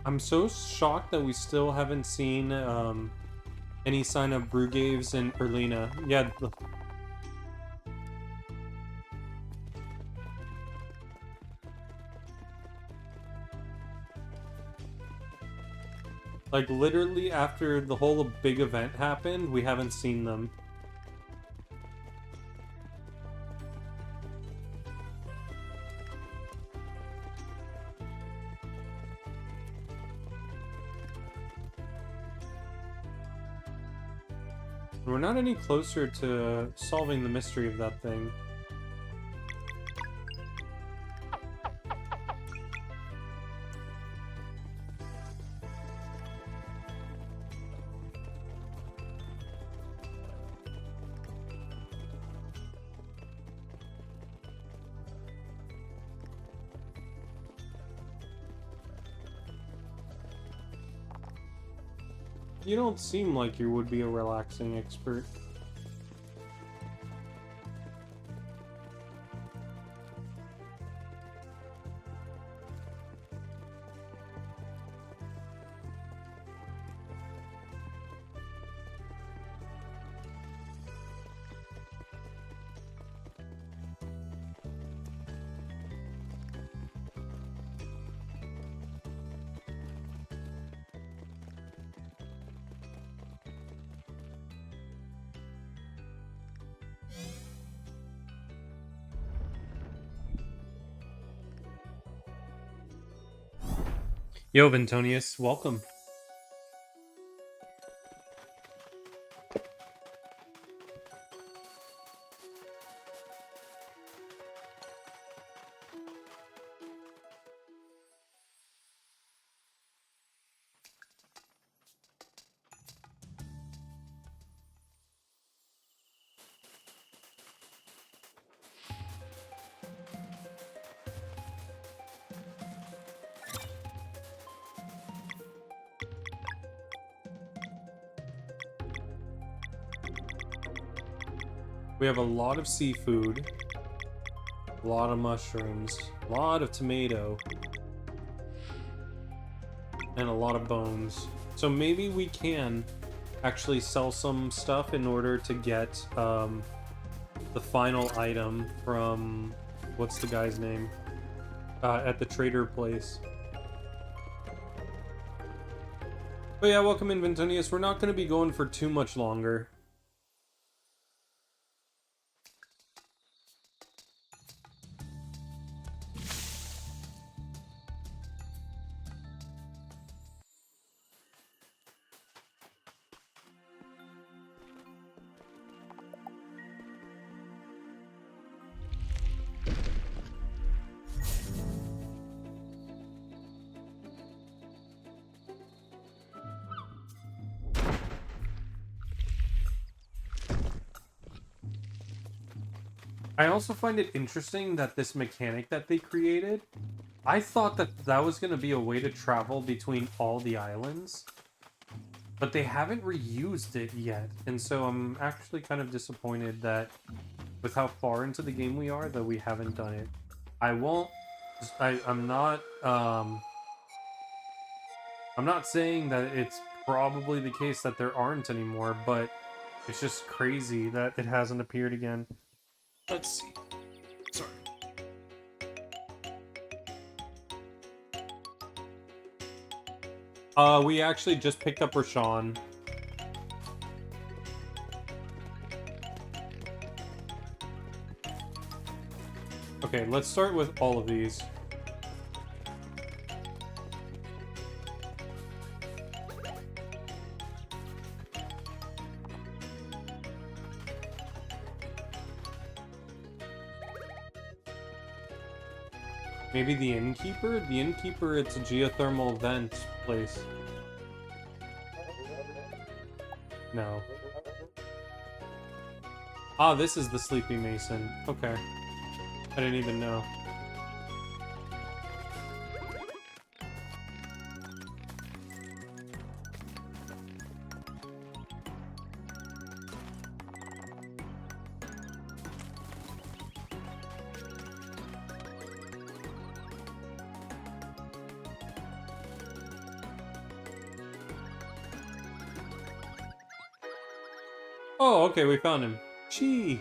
I'm so shocked that we still haven't seen any sign of Brugaves and Erlina. Yeah, like literally after the whole big event happened, we haven't seen them. We're not any closer to solving the mystery of that thing. You don't seem like you would be a relaxing expert. Yo, Ventonius, welcome. We have a lot of seafood, a lot of mushrooms, a lot of tomato, and a lot of bones. So maybe we can actually sell some stuff in order to get the final item from, what's the guy's name? At the trader place. But yeah, welcome in, Ventonius. We're not going to be going for too much longer. I also find it interesting that this mechanic that they created, I thought that that was going to be a way to travel between all the islands, but they haven't reused it yet, and so I'm actually kind of disappointed that with how far into the game we are, that we haven't done it. I'm not saying that it's probably the case that there aren't anymore, but it's just crazy that it hasn't appeared again. Let's see. Sorry. We actually just picked up Rashawn. Okay, let's start with all of these. Maybe the innkeeper? The innkeeper, it's a geothermal vent place. No. Ah, this is the Sleepy Mason. Okay. I didn't even know. Oh, okay, we found him. Gee.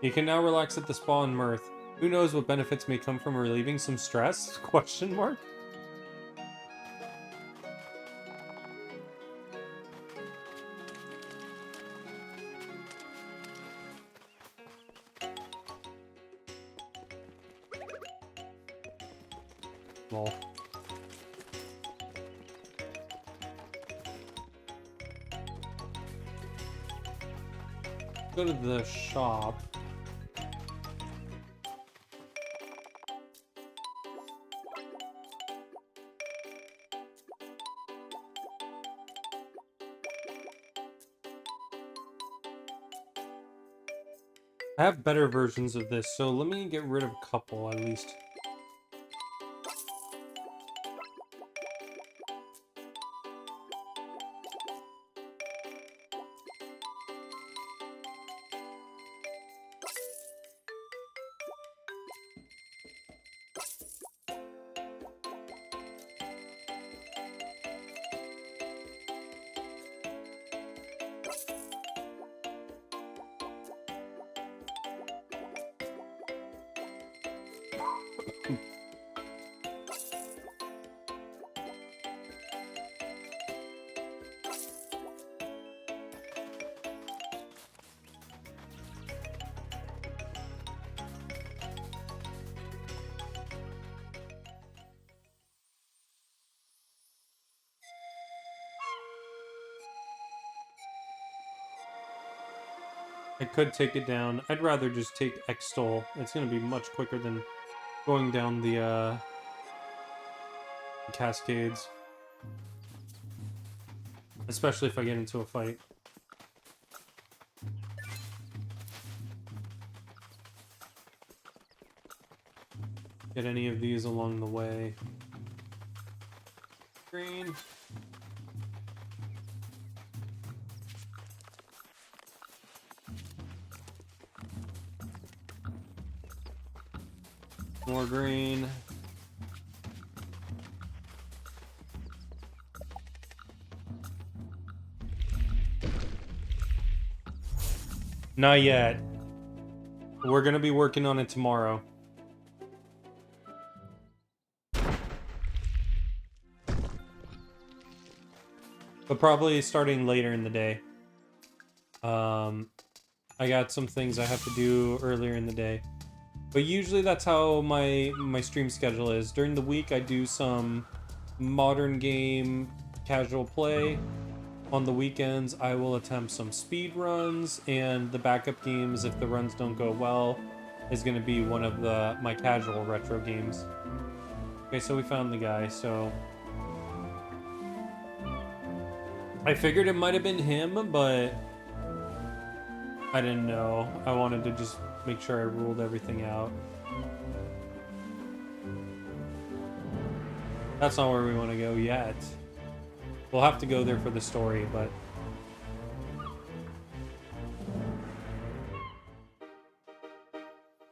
You can now relax at the spa in Mirth. Who knows what benefits may come from relieving some stress? Question mark? Lol. Go to the shop. I have better versions of this, so let me get rid of a couple at least. I could take it down. I'd rather just take Extol. It's gonna be much quicker than going down the cascades. Especially if I get into a fight. Get any of these along the way. Green. More green. Not yet. We're gonna be working on it tomorrow. But probably starting later in the day. I got some things I have to do earlier in the day. But usually that's how my stream schedule is. During the week I do some modern game casual play. On the weekends I will attempt some speed runs, and the backup games, if the runs don't go well, is going to be one of my casual retro games. Okay, so we found the guy, so I figured it might have been him, but I didn't know. I wanted to just make sure I ruled everything out. That's not where we want to go yet. We'll have to go there for the story, but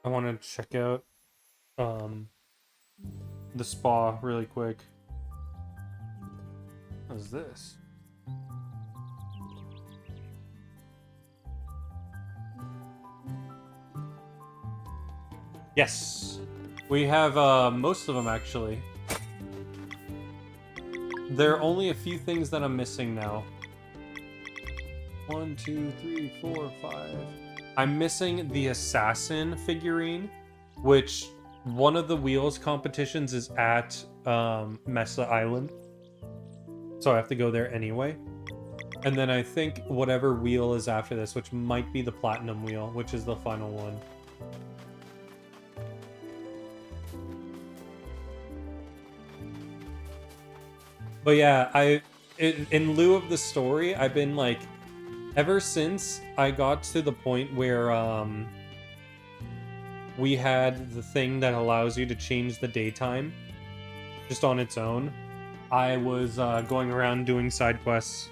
I want to check out the spa really quick. What is this? Yes, we have most of them actually. There are only a few things that I'm missing now. 1, 2, 3, 4, 5. I'm missing the assassin figurine, which one of the wheels competitions is at Mesa Island. So I have to go there anyway. And then I think whatever wheel is after this, which might be the platinum wheel, which is the final one. But yeah, in lieu of the story, I've been like, ever since I got to the point where we had the thing that allows you to change the daytime just on its own, I was going around doing side quests.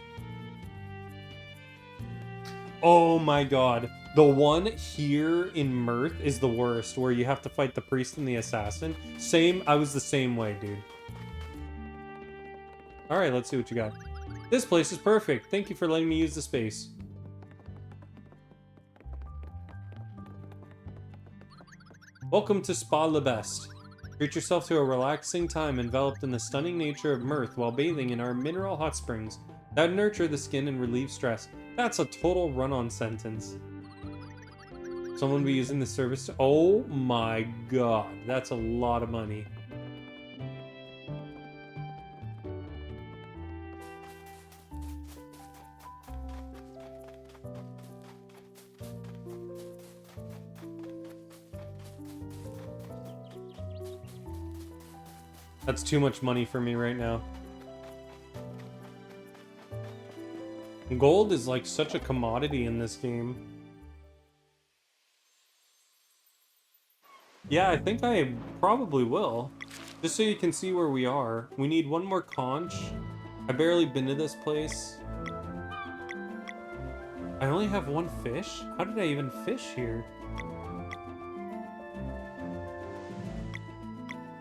Oh my god. The one here in Mirth is the worst, where you have to fight the priest and the assassin. I was the same way, dude. Alright, let's see what you got. This place is perfect. Thank you for letting me use the space. Welcome to Spa Le Best. Treat yourself to a relaxing time enveloped in the stunning nature of mirth while bathing in our mineral hot springs that nurture the skin and relieve stress. That's a total run-on sentence. Someone will be using the service to... Oh my god, that's a lot of money. That's too much money for me right now. Gold is like such a commodity in this game. Yeah, I think I probably will. Just so you can see where we are. We need one more conch. I've barely been to this place. I only have one fish? How did I even fish here?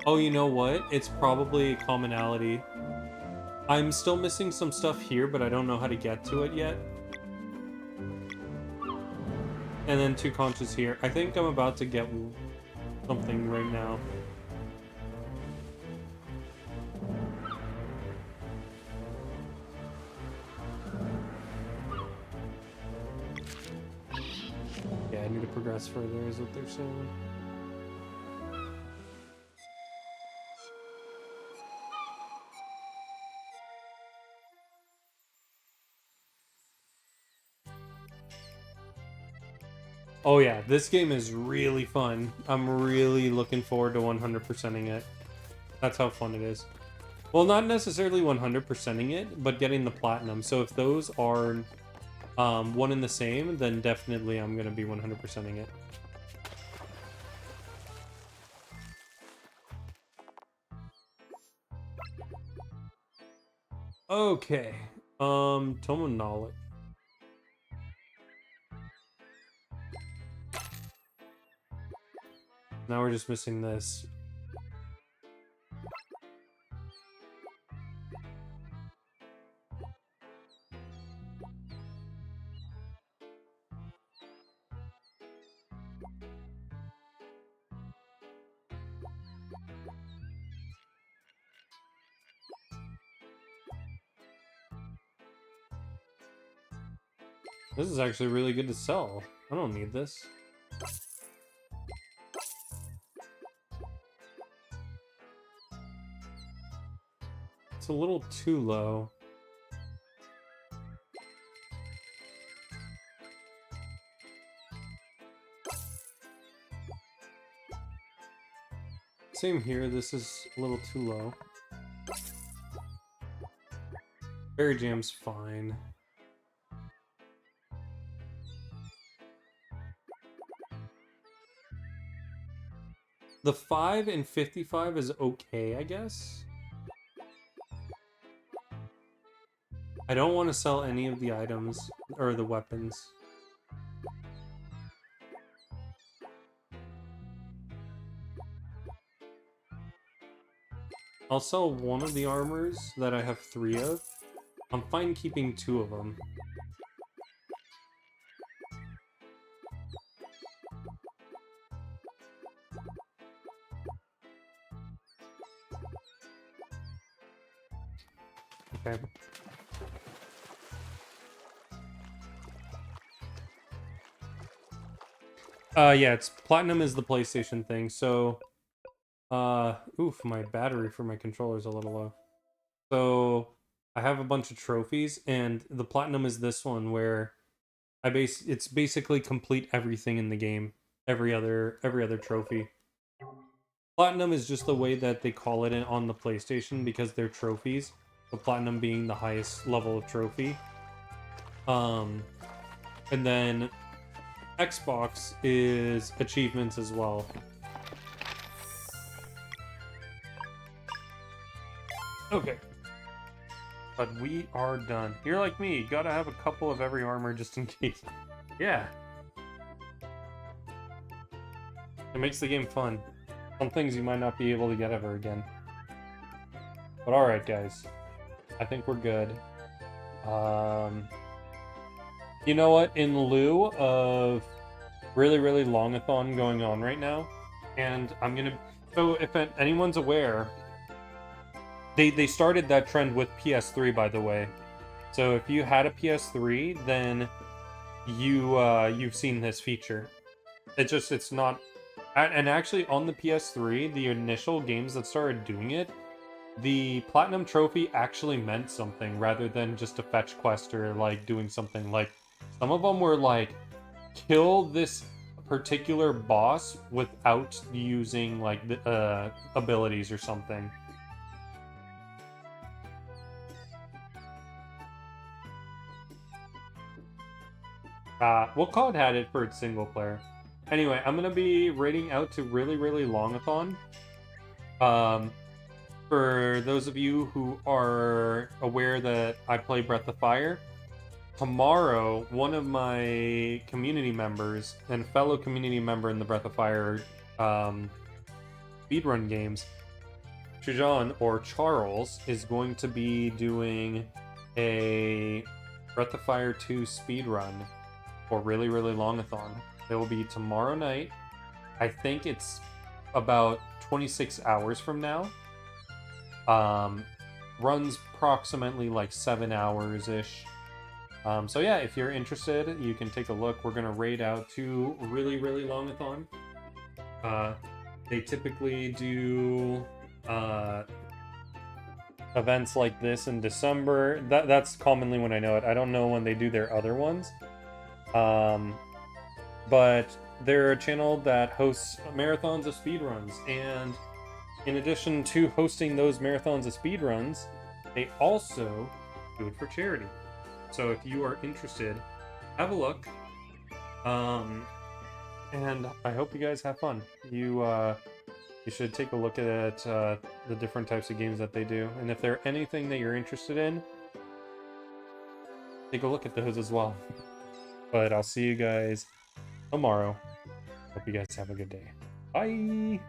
Oh, you know what? It's probably a commonality. I'm still missing some stuff here, but I don't know how to get to it yet. And then 2 conches here. I think I'm about to get something right now. Yeah, I need to progress further, is what they're saying. Oh yeah, this game is really fun. I'm really looking forward to 100%ing it. That's how fun it is. Well, not necessarily 100%ing it, but getting the platinum. So if those are one and the same, then definitely I'm going to be 100%ing it. Okay. Tome of Knowledge. Now we're just missing this. This is actually really good to sell. I don't need this. It's a little too low. Same here, this is a little too low. Berry Jam's fine. The 5 and 55 is okay, I guess. I don't want to sell any of the items, or the weapons. I'll sell one of the armors that I have 3 of. I'm fine keeping 2 of them. Okay. Yeah, it's platinum is the PlayStation thing, so oof, my battery for my controller is a little low. So I have a bunch of trophies, and the platinum is this one where it's basically complete everything in the game. Every other trophy. Platinum is just the way that they call it on the PlayStation because they're trophies. So platinum being the highest level of trophy. And then Xbox is achievements as well. Okay. But we are done. You're like me, you gotta have a couple of every armor just in case. Yeah. It makes the game fun. Some things you might not be able to get ever again. But alright, guys. I think we're good. You know what? In lieu of really, really longathon going on right now, and I'm gonna. So if anyone's aware, they started that trend with PS3, by the way. So if you had a PS3, then you've seen this feature. It's not. And actually, on the PS3, the initial games that started doing it, the platinum trophy actually meant something rather than just a fetch quest or like doing something like some of them were like kill this particular boss without using like the abilities or something. Well, COD had it for its single player. Anyway, I'm gonna be rating out to really, really longathon. Um, for those of you who are aware that I play Breath of Fire, tomorrow one of my community members and fellow community member in the Breath of Fire speedrun games, Trajan or Charles, is going to be doing a Breath of Fire 2 speedrun for really, really longathon. It will be tomorrow night. I think it's about 26 hours from now. Runs approximately like 7 hours ish. So yeah, if you're interested, you can take a look. We're gonna raid out to really, really longathon. They typically do events like this in December. That's commonly when I know it. I don't know when they do their other ones. But they're a channel that hosts marathons of speedruns, and in addition to hosting those marathons of speedruns, they also do it for charity. So if you are interested, have a look. And I hope you guys have fun. You should take a look at the different types of games that they do, and if there's anything that you're interested in, take a look at those as well. But I'll see you guys tomorrow. Hope you guys have a good day. Bye!